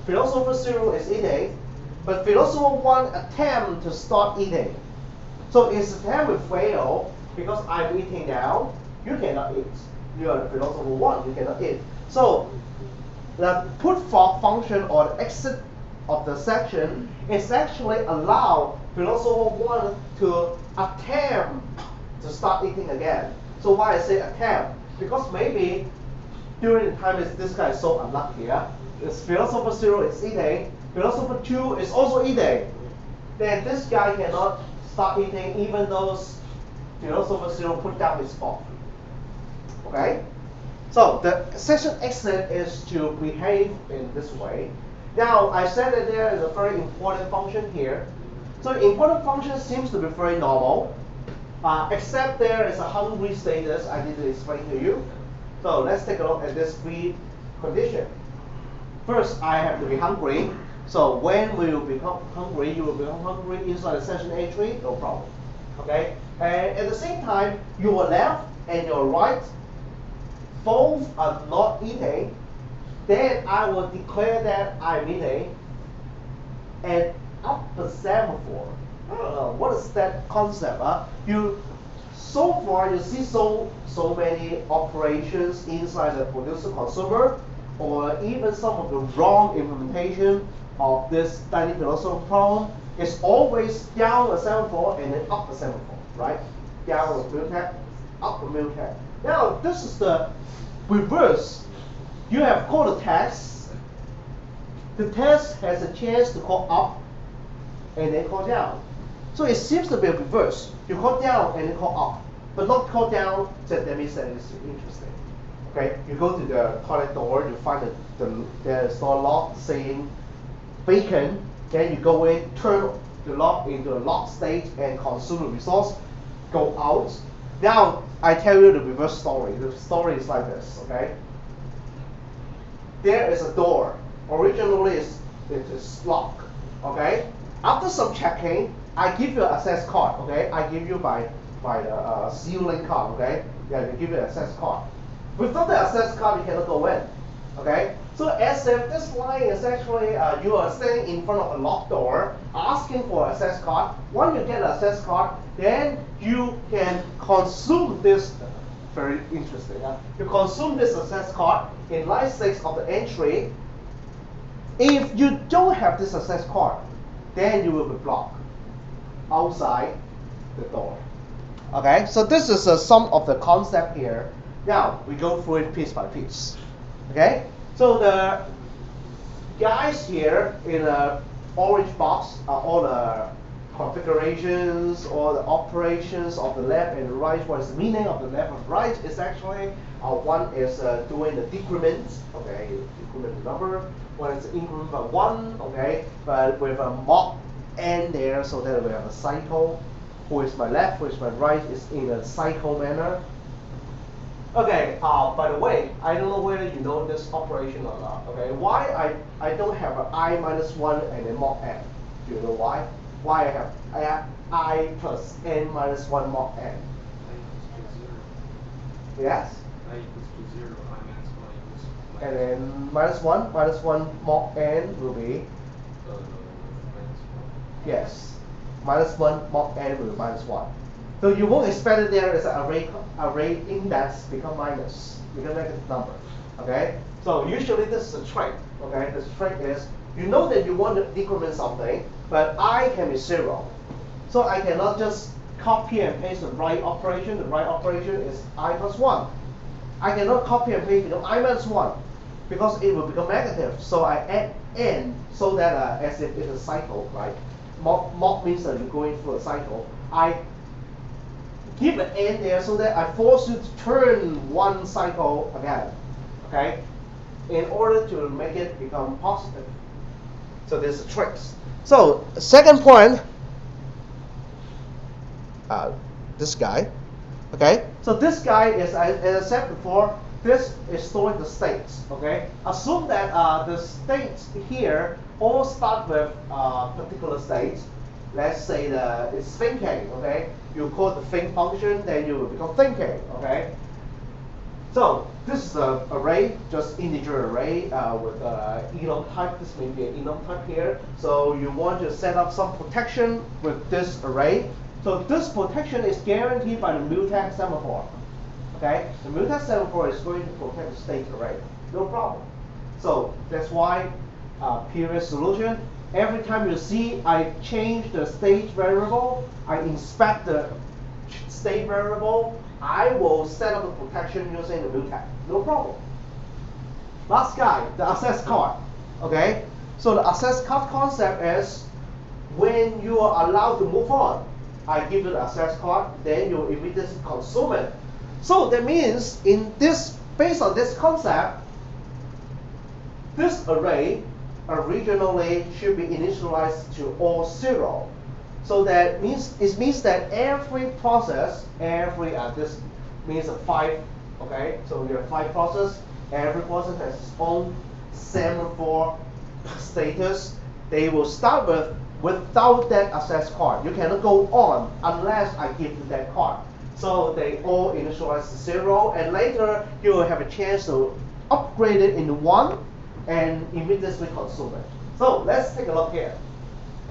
philosopher 0 is eating, but philosopher 1 attempt to start eating. So its attempt will fail because I'm eating now. You cannot eat. You are the philosopher 1. You cannot eat. So the put fork function or the exit of the section is actually allow philosopher 1 to attempt to start eating again. So why I say attempt? Because maybe during the time this guy is so unlucky. Yeah? This philosopher 0 is eating, philosopher 2 is also eating. Then this guy cannot start eating even though philosopher 0 put down his fork. Okay? So the session exit is to behave in this way. Now I said that there is a very important function here. So important function seems to be very normal, except there is a hungry status I need to explain to you. So let's take a look at this 3 condition. First, I have to be hungry. So when we will become hungry, you will become hungry inside the session entry, no problem. Okay? And at the same time, you will left, and your right both are not eating, then I will declare that I'm eating and up the semaphore. What is that concept? You so far you see so many operations inside the producer consumer, or even some of the wrong implementation of this dynamic philosopher problem is always down a semaphore and then up the semaphore, right? Down the mutex, up the mutex. Now this is the reverse. You have called a test. The test has a chance to call up and then call down. So it seems to be a reverse. You call down and then call up, but not call down. That means that it's interesting. Okay, you go to the toilet door, you find there's a lock saying bacon. Then you go in, turn the lock into a lock state and consume the resource. Go out. Now I tell you the reverse story. The story is like this. Okay. There is a door. Originally it is locked. Okay. After some checking, I give you an access card. Okay. I give you by the C-Link card. Okay. Yeah, they give you an access card. Without the access card, you cannot go in. Okay. So as if this line is actually you are standing in front of a locked door, asking for access card. Once you get an access card, then you can consume this. Very interesting. You consume this access card in line 6 of the entry. If you don't have this access card, then you will be blocked outside the door. Okay, so this is some of the concept here. Now we go through it piece by piece. Okay, so the guys here in the orange box are all the configurations or the operations of the left and the right. What is the meaning of the left and right? Is actually one is doing the decrement, okay, decrement number. One is increment by 1, okay, but with a mock n there, so that we have a cycle. Who is my left, who is my right is in a cycle manner. Okay, by the way, I don't know whether you know this operation or not. Okay, why I don't have an I minus 1 and then mock n? Do you know why? Why I have I plus n minus 1 mock n? Yes? I equals to 0, I minus 1 equals minus. And then minus 1 mock n will be? Minus 1. Yes. Minus 1 mock n will be minus 1. So you won't expect it there as an array index become minus, become negative number. Okay? So usually this is a trick. Okay? This trick is you know that you want to decrement something, but I can be 0. So I cannot just copy and paste the right operation. The right operation is I plus 1. I cannot copy and paste I minus 1 because it will become negative. So I add n so that as if it's a cycle, right? Mock means that you're going through a cycle. I give an n there so that I force you to turn one cycle again, okay, in order to make it become positive. So there's tricks. So second point, this guy, okay. So this guy is, as I said before, this is storing the states, okay. Assume that the states here all start with particular states. Let's say it's thinking, okay. You call the think function, then you will become thinking, okay. So this is an array, just integer array with enum type. This may be an enum type here. So you want to set up some protection with this array. So this protection is guaranteed by the mutex semaphore. Okay, the mutex semaphore is going to protect the state array. No problem. So that's why period solution. Every time you see I change the state variable, I inspect the state variable, I will set up the protection using the mutex. No problem. Last guy, the access card. Okay? So the access card concept is when you are allowed to move on, I give you the access card, then you immediately consume it. So that means based on this concept, this array originally should be initialized to all 0. So that means it means that every process, this means 5. Okay, so we have 5 processes. Every process has its own semaphore status. They will start without that access card. You cannot go on unless I give you that card. So they all initialize to 0, and later you will have a chance to upgrade it into 1 and immediately consume it. So let's take a look here.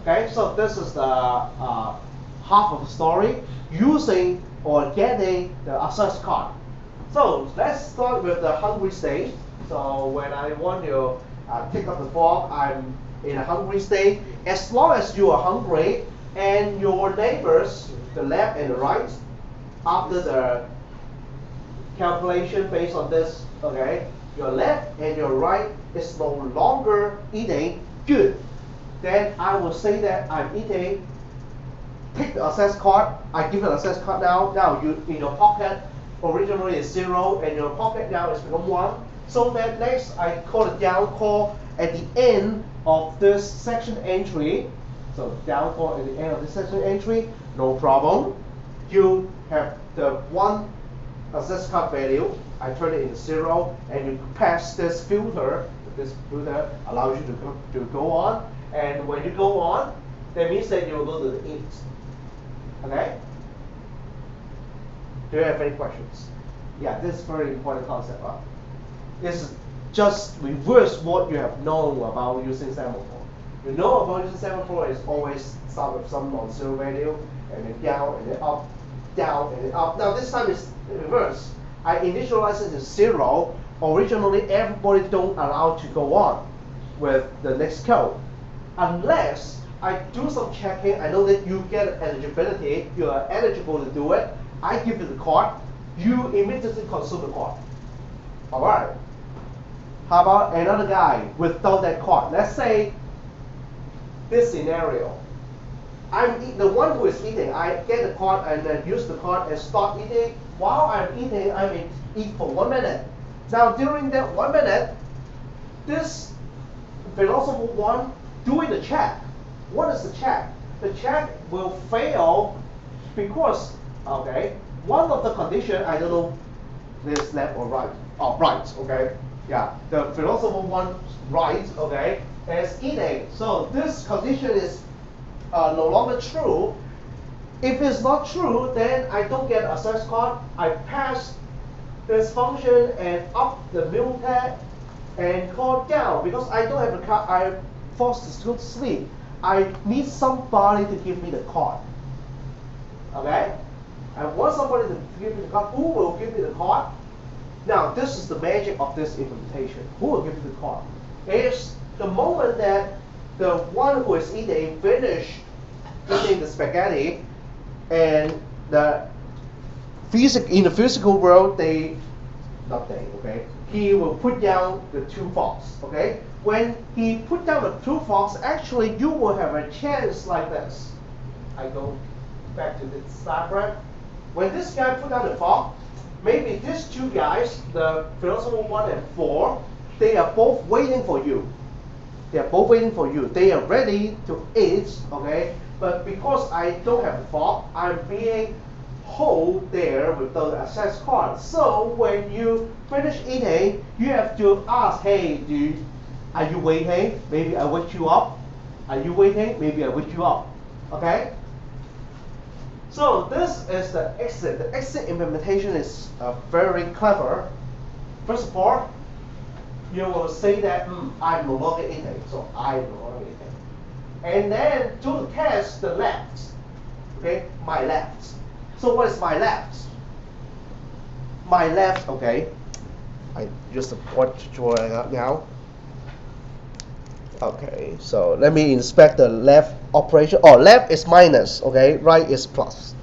Okay, so this is the half of the story using or getting the access card. So let's start with the hungry state. So when I want to take up the frog, I'm in a hungry state. As long as you are hungry and your neighbors, the left and the right, after the calculation based on this, okay, your left and your right is no longer eating good, then I will say that I'm eating. Take the access card. I give you an access card now. Now you in your pocket originally is 0, and your pocket now is become 1. So that next I call the down call at the end of this section entry. So down call at the end of this section entry, no problem. You have the 1 access card value. I turn it into 0, and you pass this filter. This filter allows you to go on, and when you go on, that means that you will go to the eat. Okay? Do you have any questions? Yeah, this is a very important concept. It's just reverse what you have known about using semaphore. You know about using semaphore is always start with some non-zero value, and then down, and then up, down, and then up. Now this time it's reverse. I initialize it to 0. Originally, everybody don't allow to go on with the next code unless I do some checking. I know that you get eligibility. You are eligible to do it. I give you the card. You immediately consume the card. All right. How about another guy without that card? Let's say this scenario. I'm the one who is eating. I get the card and then use the card and start eating. While I'm eating, I may eat for 1 minute. Now during that 1 minute, this philosopher 1 doing the check. What is the check? The check will fail because, okay, one of the condition, I don't know this left or right. Oh, right, okay. Yeah, the philosopher 1 right, okay, is eating. So this condition is no longer true. If it's not true, then I don't get access card. I pass this function and up the middle tag and call down because I don't have a card. I'm forced to go to sleep. I need somebody to give me the card. Okay? I want somebody to give me the card. Who will give me the card? Now, this is the magic of this implementation. Who will give me the card? It's the moment that the one who is eating finish eating the spaghetti, and in the physical world, okay? He will put down the 2 forks, okay? When he put down the 2 forks, actually you will have a chance like this. I go back to this diagram. When this guy put down the fork, maybe these 2 guys, the philosopher 1 and 4, they are both waiting for you. They are both waiting for you. They are ready to eat, okay? But because I don't have a fork, I'm being hold there without the access card. So when you finish eating, you have to ask, hey, are you waiting? Maybe I wake you up. Are you waiting? Maybe I wake you up. Okay? So this is the exit. The exit implementation is very clever. First of all, you will say that I'm no longer eating, so I'm no longer eating. And then to test the left, okay, my left. So what is my left? My left, okay. I use the board to draw it out now. Okay, so let me inspect the left operation. Oh, left is minus, okay, right is plus.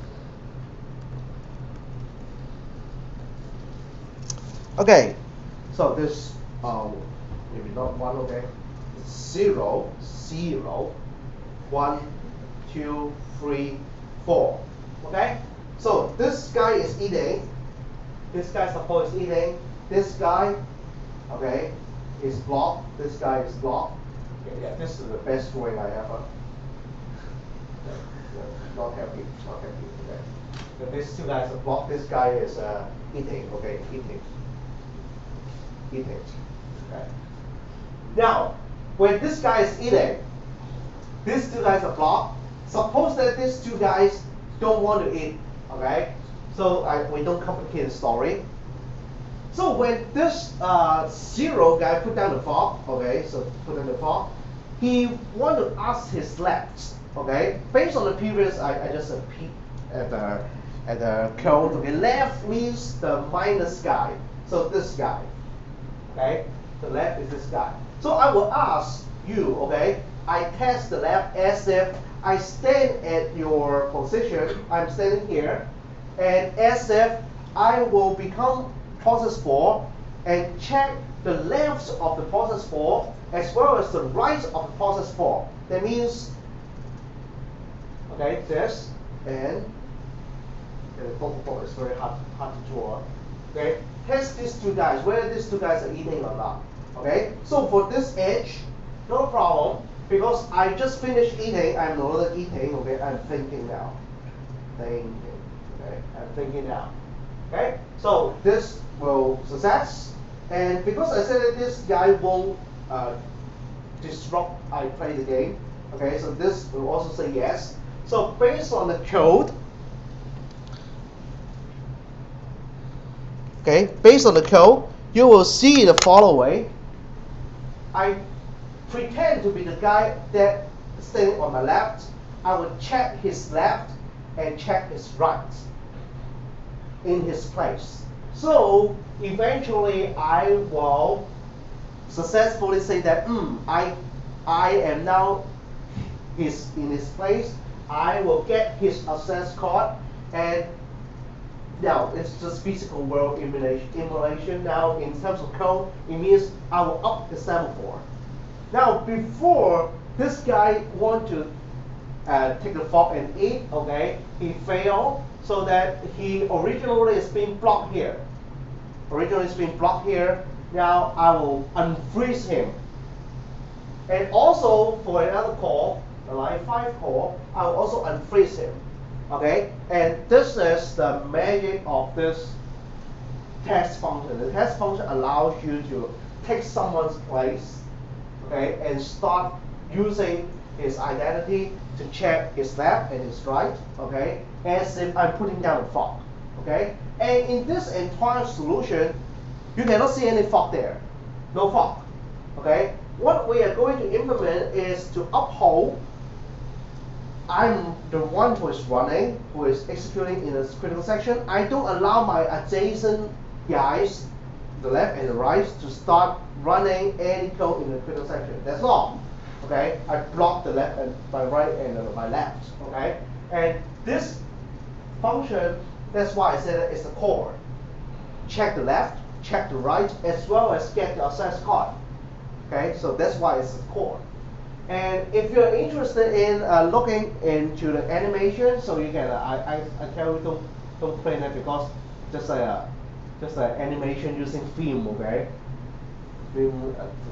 Okay, so this maybe not 1, okay. 0, 0, 1, 2, 3, 4. Okay? So this guy is eating. This guy suppose is eating. This guy, okay, is blocked. This guy is blocked. Okay, yeah, this is the best drawing I ever. Not happy, not happy. Okay. So these 2 guys are blocked. This guy is eating. Okay, eating. Eating. Okay. Now, when this guy is eating, these 2 guys are blocked. Suppose that these 2 guys don't want to eat. Okay. So we don't complicate the story. So when this 0 guy put down the fork, okay, so put down the fork, he want to ask his left, okay, based on the previous, I just peek at the code, okay, left means the minus guy, so this guy, okay, the left is this guy. So I will ask you, okay, I test the left as if I stand at your position, I'm standing here, and as if I will become process 4 and check the left of the process 4 as well as the right of the process 4. That means, okay, this and it's very hard to draw. Okay, test these two guys, whether these two guys are eating or not. Okay, so for this edge, no problem, because I just finished eating, I'm no longer eating, okay, I'm thinking now. Thinking, okay, I'm thinking now. Okay, so this will success, and because I said that this guy won't disrupt I play the game, okay, so this will also say yes. So based on the code, okay, based on the code, you will see the following. I pretend to be the guy that is standing on my left. I will check his left and check his right in his place. So eventually I will successfully say that I am now in his place. I will get his access card, and now it's just physical world emulation. Now in terms of code, it means I will up the semaphore. Now before this guy want to take the fork and eat, okay, he failed, so that he originally is being blocked here. Originally it's being blocked here. Now I will unfreeze him. And also for another call, the line 5 call, I will also unfreeze him. Okay? And this is the magic of this test function. The test function allows you to take someone's place, okay, and start using his identity to check his left and his right, okay, as if I'm putting down a fork, okay? And in this entire solution, you cannot see any fork there, no fork, okay? What we are going to implement is to uphold, I'm the one who is running, who is executing in a critical section. I don't allow my adjacent guys, the left and the right, to start running any code in the critical section. That's all. Okay, I block the left and my right and my left. Okay, and this function, that's why I said it is the core. Check the left, check the right, as well as get the access card. Okay, so that's why it's the core. And if you're interested in looking into the animation, so you can I tell you don't play that because just an animation using film. Okay.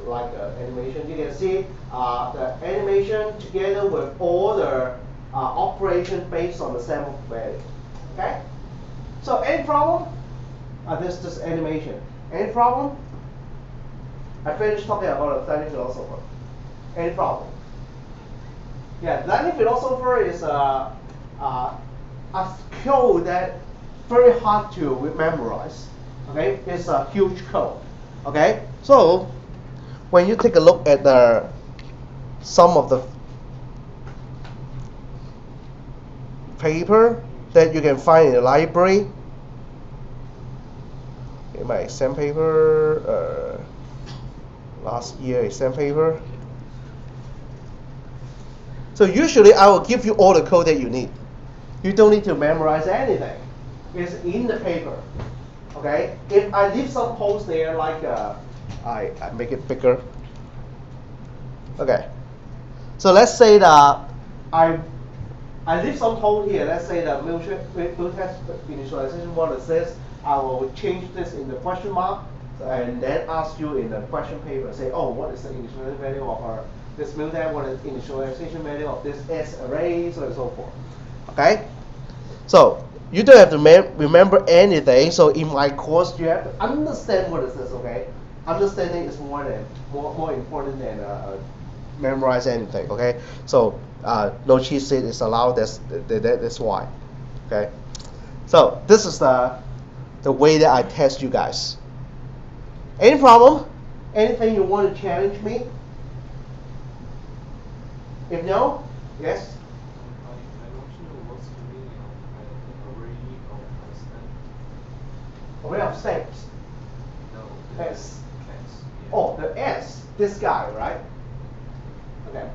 Like animation, you can see the animation together with all the operation based on the sample value. Okay? So any problem? This is animation. Any problem? I finished talking about the learning philosopher. Any problem? Yeah, learning philosopher is a code that very hard to memorize. Okay, it's a huge code. Okay, so when you take a look at some of the paper that you can find in the library, in my exam paper, last year exam paper. So usually I will give you all the code that you need. You don't need to memorize anything. It's in the paper. Okay, if I leave some holes there, like I make it bigger. Okay, so let's say that I leave some hole here. Let's say the multi-test initialization model says I will change this in the question mark, and then ask you in the question paper, say, oh, what is the initialization value of this multi-test? What is the initialization value of this S array, so and so forth. Okay, so you don't have to remember anything. So in my course, you have to understand what is this. Okay, understanding is more important than memorize anything. Okay, so no cheat sheet is allowed. That's why. Okay, So this is the way that I test you guys. Any problem? Anything you want to challenge me? If no, yes? I want to know what's the meaning of array of constant. Array of states. No, S. S. Yeah. Oh, the S, this guy, right? Okay.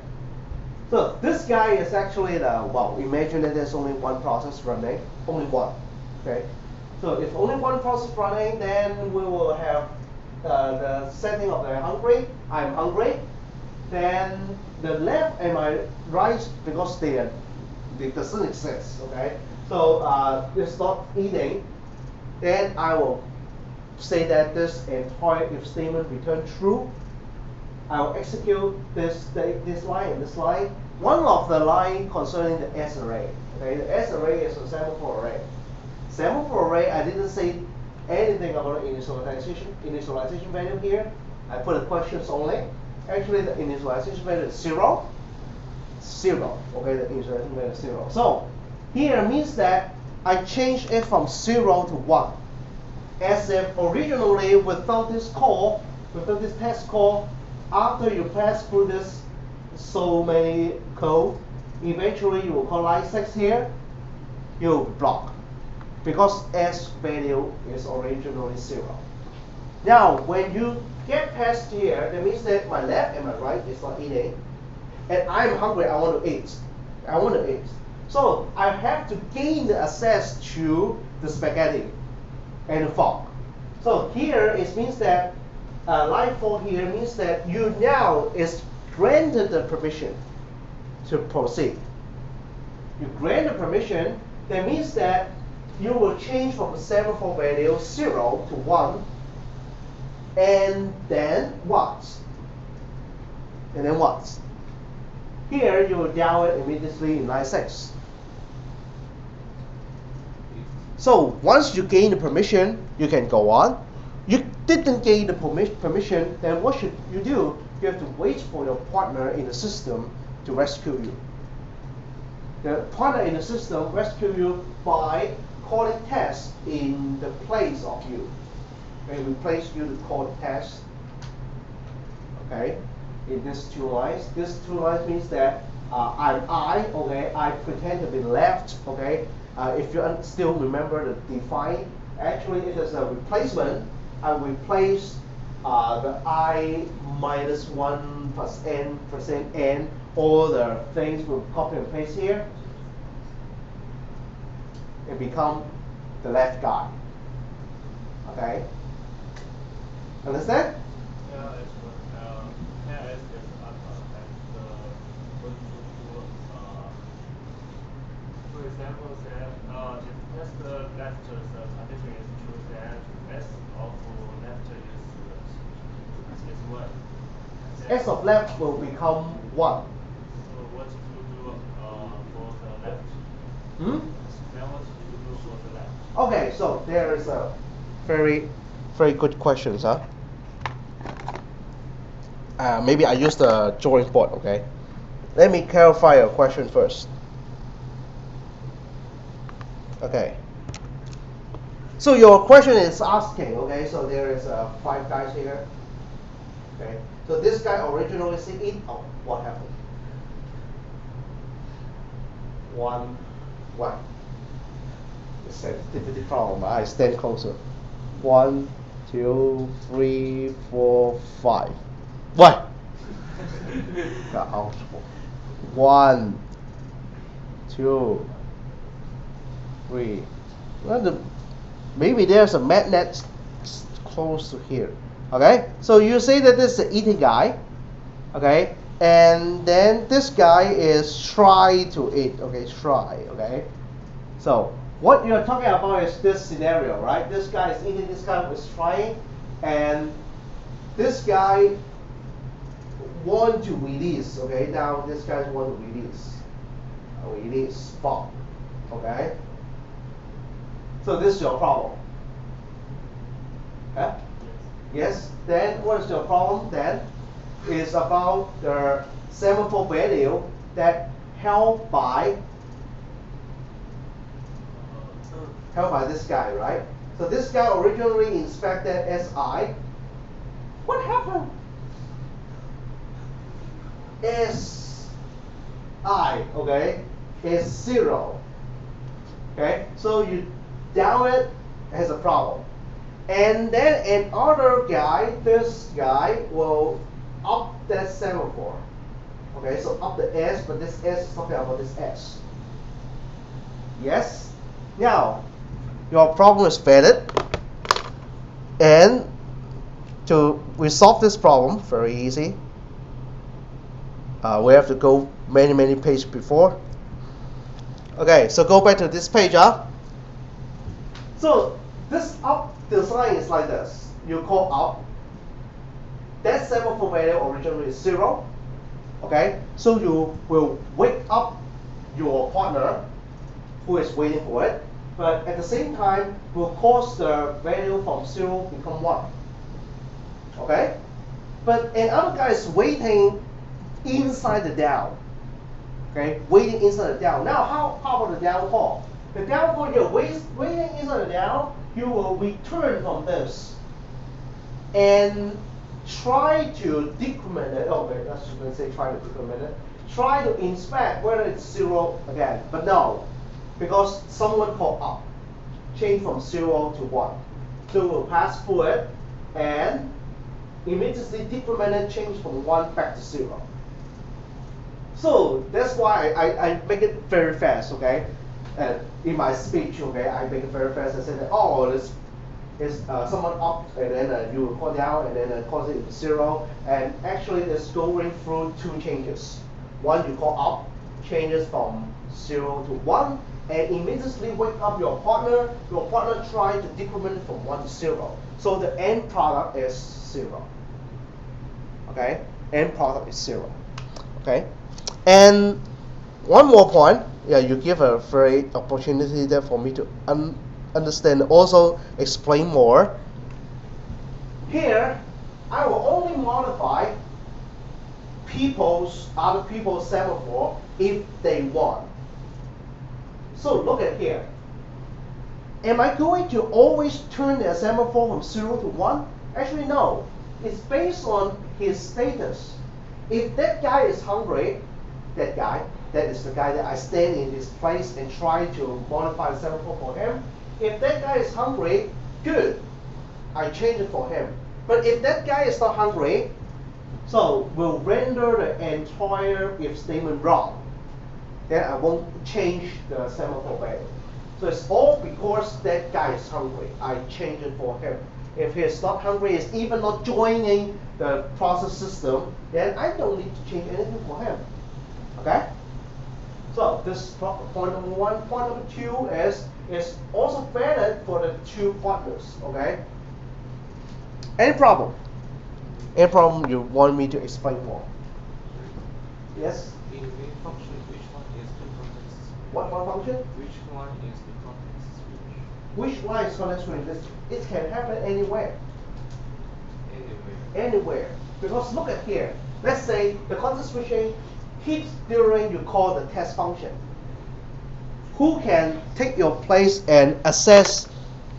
So this guy is actually well, imagine that there's only one process running, only one. Okay. So if only one process running, then we will have the setting of the hungry. I'm hungry. Then the left and my right, because they doesn't exist. Okay. So it's not eating. Then I will say that this entire if statement return true. I'll execute this line and this line. One of the line concerning the S array. Okay, the S array is a semaphore array. Semaphore array, I didn't say anything about the initialization value here. I put the questions only. Actually, the initialization value is 0. 0. Okay, the initialization value is 0. So here means that I change it from 0 to 1. As if originally without this call, without this test call, after you pass through this so many code, eventually you will call line 6 here, you block. Because S value is originally 0. Now, when you get past here, that means that my left and my right is not eating. And I'm hungry, I want to eat. I want to eat. So I have to gain the access to the spaghetti and the fork. So here it means that line 4 here means that you now is granted the permission to proceed. You grant the permission, that means that you will change from the semaphore value 0 to 1, and then what? And then what? Here you will down it immediately in line 6. So once you gain the permission, you can go on. You didn't gain the permission, then what should you do? You have to wait for your partner in the system to rescue you. The partner in the system rescue you by calling test in the place of you. Okay, we place you to call test. Okay, in these two lines. These two lines means that I'm I. Okay, I pretend to be left. Okay, if you still remember the define, actually it is a replacement. I replace the I minus 1 plus n percent n, all the things will copy and paste here. It become the left guy. Okay? Understand? Yeah, it's can I ask this when you for example, that if test lectures condition is true, then S of lecture is what? S of left will become 1. So what to do for the left? Then what to do for the left? Okay, so there is a very, very good question, huh? Maybe I use the drawing board, okay? Let me clarify your question first. Okay. So your question is asking, okay, so there is 5 guys here. Okay. So this guy originally said eat. Oh, what happened? 1, 1. The sensitivity problem. I stand closer. 1, 2, 3, 4, 5. What? Got out. 1, 2, 3. Well, maybe there's a magnet close to here. Okay, so you say that this is the eating guy. Okay, and then this guy is try to eat. Okay, try. Okay, so what you're talking about is this scenario, right? This guy is eating, this guy is trying, and this guy want to release. Okay, now this guy want to release. Release spot. Okay, so this is your problem. Okay? Yes, then what is your problem then? Is about the semaphore value that held by held by this guy, right? So this guy originally inspected SI. What happened? SI, okay, is 0. Okay, so you down it has a problem. And then another guy, this guy, will up that semaphore. Okay, so up the S, but this S is talking about this S. Yes? Now, your problem is valid. And to resolve this problem, very easy. We have to go many pages before. Okay, so go back to this page. So this up design is like this. You call up. That semaphore value originally is 0. Okay, so you will wake up your partner who is waiting for it, but at the same time will cause the value from 0 become 1. Okay, but another guy is waiting inside the down. Okay, waiting inside the down. Now, how about the down call? The down call, you're waiting inside the down, you will return from this and try to decrement it. Okay, let's just say try to decrement it. Try to inspect whether it's 0 again, but no, because someone called up, change from 0 to 1. So we'll pass through it and immediately decrement it, change from 1 back to 0. So that's why I make it very fast, okay? In my speech, okay, I make it very fast. I say that, oh, this is someone up, and then you call down, and then cause it to 0. And actually, it's going through 2 changes. One, you call up, changes from 0 to 1, and immediately wake up your partner. Your partner try to decrement from 1 to 0. So the end product is 0. Okay, end product is 0. Okay. And one more point, yeah, you give a very opportunity there for me to understand, also explain more. Here, I will only modify other people's semaphore if they want. So look at here. Am I going to always turn the semaphore from 0 to 1? Actually, no. It's based on his status. If that guy is hungry, that is the guy that I stand in his place and try to modify the semaphore for him. If that guy is hungry, good, I change it for him. But if that guy is not hungry, so we'll render the entire if statement wrong. Then I won't change the semaphore value. So it's all because that guy is hungry. I change it for him. If he's not hungry, he's even not joining the process system, then I don't need to change anything for him. Okay? So this is point number 1. Point number 2 is also valid for the 2 partners. Okay? Any problem? Any problem you want me to explain more? Yes? In main function, which one is the context? What function? Which one is the context switch? Which one is context switch? It can happen anywhere. Anyway. Anywhere. Because look at here. Let's say the context switching hits during you call the test function. Who can take your place and assess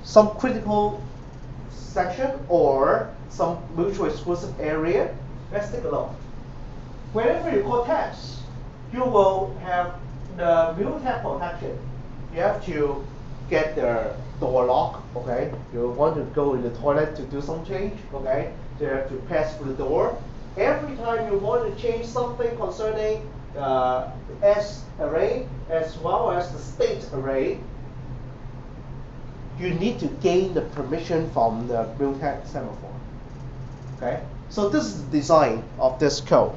some critical section or some mutually exclusive area? Let's take a look. Whenever you call test, you will have the mutual protection. You have to get the door lock, okay? You want to go in the toilet to do some change, okay? So you have to pass through the door. Every time you want to change something concerning the S array as well as the state array, you need to gain the permission from the mutex semaphore. Okay? So this is the design of this code.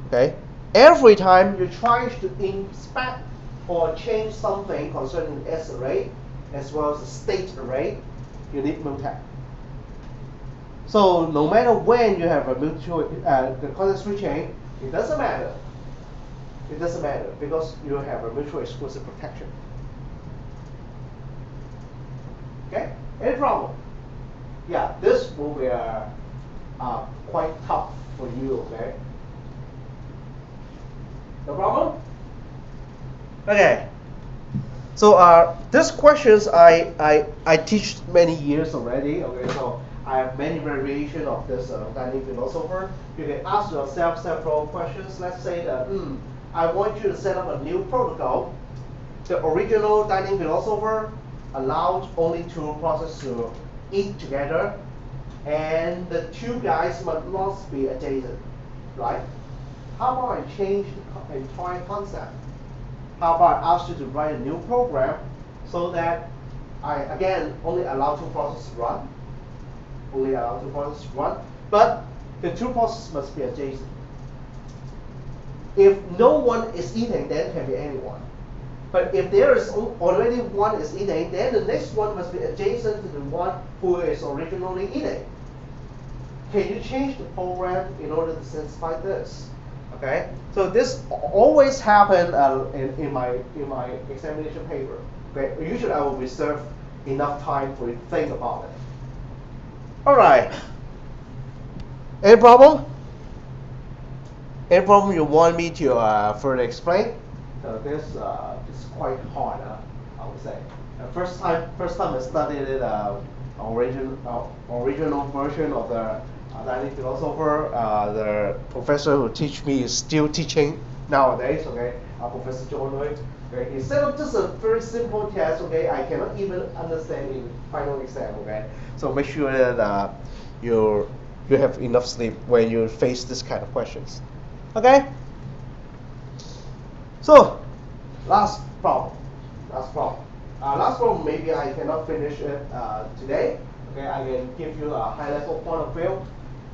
Okay? Every time you try to inspect or change something concerning the S array as well as the state array, you need mutex. So no matter when you have a mutual the context switching, it doesn't matter. It doesn't matter because you have a mutual exclusive protection. Okay? Any problem? Yeah, this will be quite tough for you. Okay? No problem? Okay. So these questions I teach many years already. Okay, so I have many variations of this dining philosopher. You can ask yourself several questions. Let's say that I want you to set up a new protocol. The original dining philosopher allowed only two processes to eat together, and the two guys must not be adjacent, right? How about I change the entire concept? How about I ask you to write a new program so that I again only allow two processes to run, only allow two processes to run, but the two processes must be adjacent. If no one is eating, then can be anyone. But if there is already one is eating, then the next one must be adjacent to the one who is originally eating. Can you change the program in order to satisfy this? Okay, so this always happen in my examination paper. Okay, usually I will reserve enough time for you to think about it. All right. Any problem? Any problem you want me to further explain? This is quite hard, I would say. First time I studied it, original version of the dining philosopher. The professor who teach me is still teaching nowadays. Okay, Professor John Lloyd. Okay, he set up just a very simple test. Okay, I cannot even understand in final exam. Okay, so make sure that you have enough sleep when you face this kind of questions. Okay. So, last problem. Last problem, maybe I cannot finish it today. Okay, I can give you a high-level point of view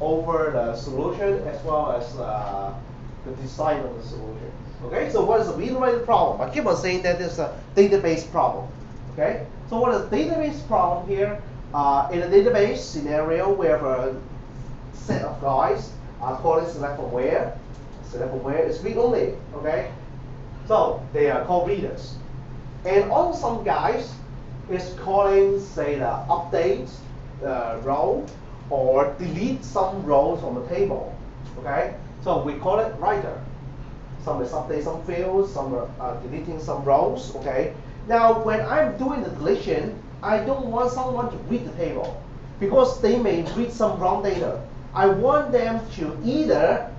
over the solution as well as the design of the solution. Okay, so what is the read-write problem? I keep on saying that it's a database problem. Okay, so what is the database problem here? In a database scenario, we have a set of guys calling select from where. Select from where is read-only. Okay. So they are called readers. And also some guys is calling, say, the update row or delete some rows from the table. Okay? So we call it writer. Some is update some fields, some are deleting some rows. Okay? Now when I'm doing the deletion, I don't want someone to read the table because they may read some wrong data. I want them to either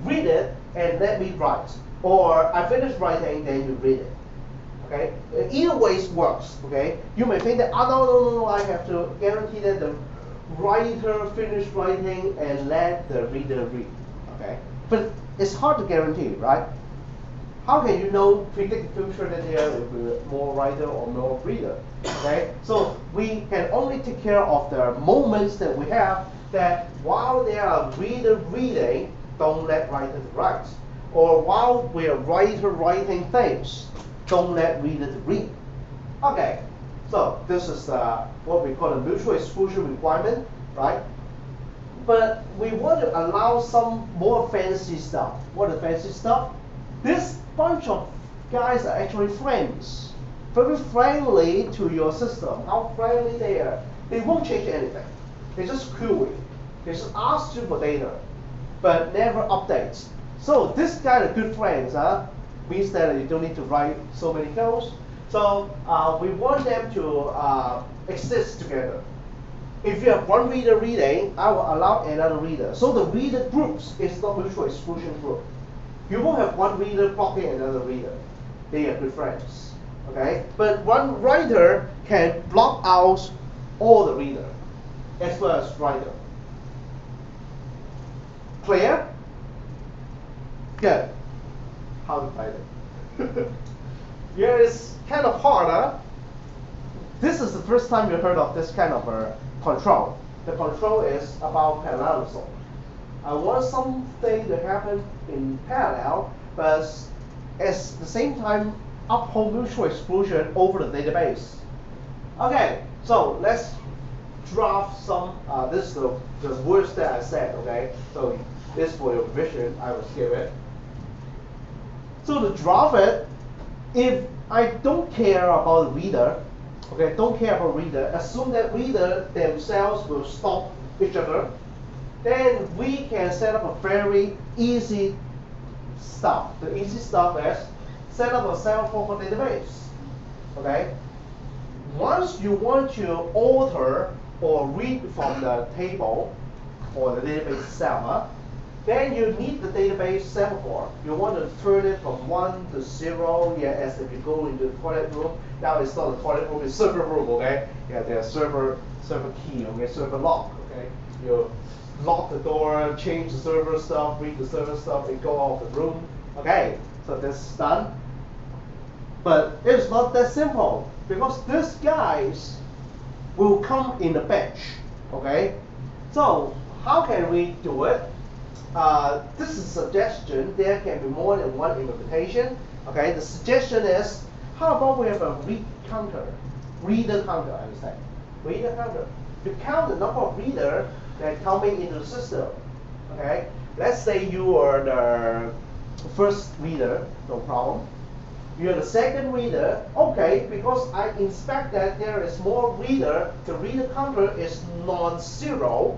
read it and let me write. Or I finish writing, then you read it. Okay? Either ways works. Okay? You may think that, no, I have to guarantee that the writer finish writing and let the reader read. Okay? But it's hard to guarantee, right? How can you know, predict the future that there will be more writer or more reader? Okay? So we can only take care of the moments that we have that while there are reader reading, don't let writer write. Or while we are writing things, don't let reader read. Okay, so this is what we call a mutual exclusion requirement, right? But we want to allow some more fancy stuff. What is fancy stuff? This bunch of guys are actually friends, very friendly to your system. How friendly they are. They won't change anything. They just query. They just ask you for data, but never updates. So this kind of good friends means that you don't need to write so many codes. So we want them to exist together. If you have one reader reading, I will allow another reader. So the reader groups is not mutual exclusion group. You won't have one reader blocking another reader. They are good friends. Okay? But one writer can block out all the reader as well as writer. Clear? Good. How to write it? Yeah, it's kind of hard, huh? This is the first time you heard of this kind of control. The control is about parallelism. I want something to happen in parallel, but at the same time uphold mutual exclusion over the database. Okay, so let's draft some. This is the words that I said. Okay, so this for your revision, I will skip it. So to draft it, if I don't care about the reader, okay, don't care about reader, assume that reader themselves will stop each other, then we can set up a very easy stuff. The easy stuff is set up a cell for database. Okay. Once you want to alter or read from the table or the database itself, then you need the database semaphore. You want to turn it from 1 to 0, yeah, as if you go into the toilet room. Now it's not a toilet room, it's server room, okay? Yeah, there's server key, okay, server lock, okay? You lock the door, change the server stuff, read the server stuff, and go out of the room. Okay, so this is done. But it's not that simple because these guys will come in a batch. Okay, so how can we do it? This is a suggestion. There can be more than one implementation. Okay, the suggestion is how about we have a reader counter, I would say. Reader counter. To count the number of readers that are coming into the system. Okay, let's say you are the first reader, no problem. You're the second reader, okay, because I inspect that there is more reader, the reader counter is non-zero,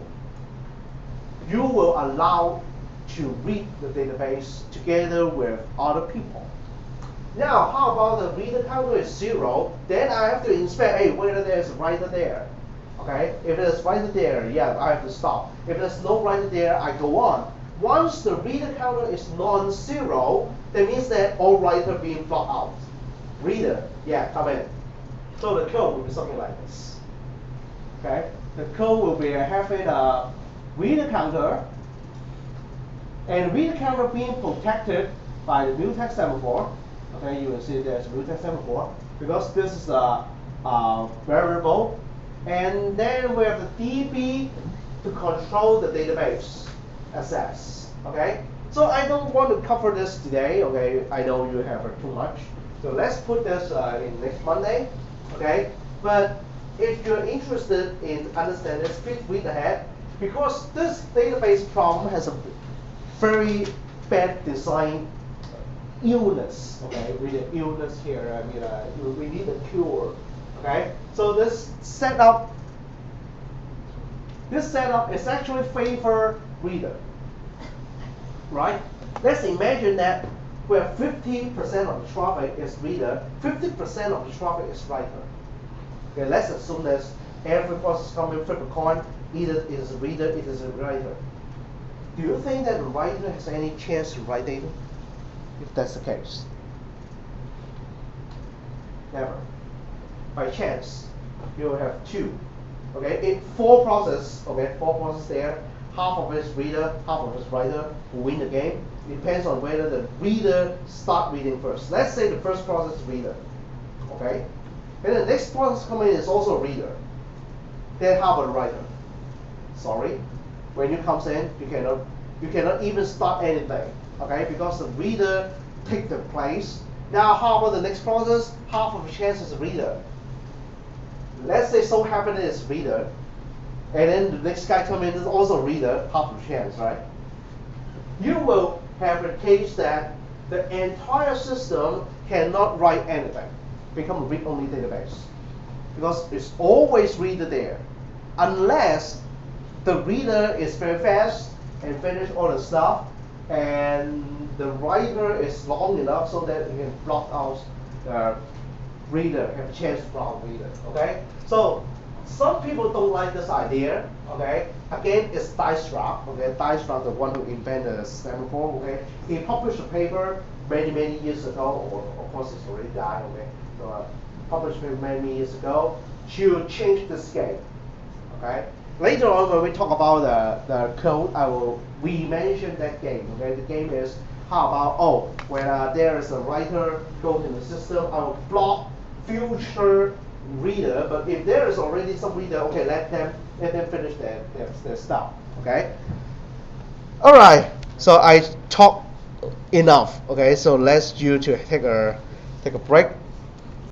you will allow to read the database together with other people. Now, how about the reader counter is 0, then I have to inspect, hey, whether there's a writer there. Okay, if there's writer there, yeah, I have to stop. If there's no writer there, I go on. Once the reader counter is non-zero, that means that all writer being blocked out. Reader, yeah, come in. So the code will be something like this. Okay, the code will be having a reader counter, and reader counter being protected by the mutex semaphore. Okay, you will see there's a mutex semaphore because this is a variable, and then we have the DB to control the database access. Okay, so I don't want to cover this today. Okay, I know you have too much, so let's put this in next Monday. Okay, but if you're interested in understanding this, please read ahead because this database problem has a very bad design illness. Okay, with the illness here, I mean, we need a cure. Okay, so this setup is actually favor reader, right? Let's imagine that where 50% of the traffic is reader, 50% of the traffic is writer. Okay, let's assume that every process coming flip a coin, either it is a reader, it is a writer. Do you think that the writer has any chance to write data? If that's the case. Never. By chance, you will have two. Okay, in four processes there, half of it is reader, half of it is writer, who win the game. It depends on whether the reader start reading first. Let's say the first process is reader. Okay? And the next process coming in is also reader. Then how about writer? Sorry. When you comes in, you cannot even start anything. Okay, because the reader take the place. Now how about the next process? Half of the chance is reader. Let's say so happen it's reader, and then the next guy come in is also reader, half of the chance, right? You will have a case that the entire system cannot write anything, become a read-only database, because it's always reader there, unless the reader is very fast and finish all the stuff, and the writer is long enough so that you can block out the reader, have a chance to block out reader. Okay, so some people don't like this idea. Okay, again, it's Dijkstra. Okay, Dijkstra, the one who invented the semaphore. Okay, he published a paper many years ago, or of course it's already died. Okay, so published it many years ago to change this game. Okay. Later on, when we talk about the code, I will re-mention that game. Okay, the game is how about when there is a writer go in the system, I will block future reader. But if there is already some reader, okay, let them finish their stuff. Okay. All right. So I talked enough. Okay. So let's you to take a break.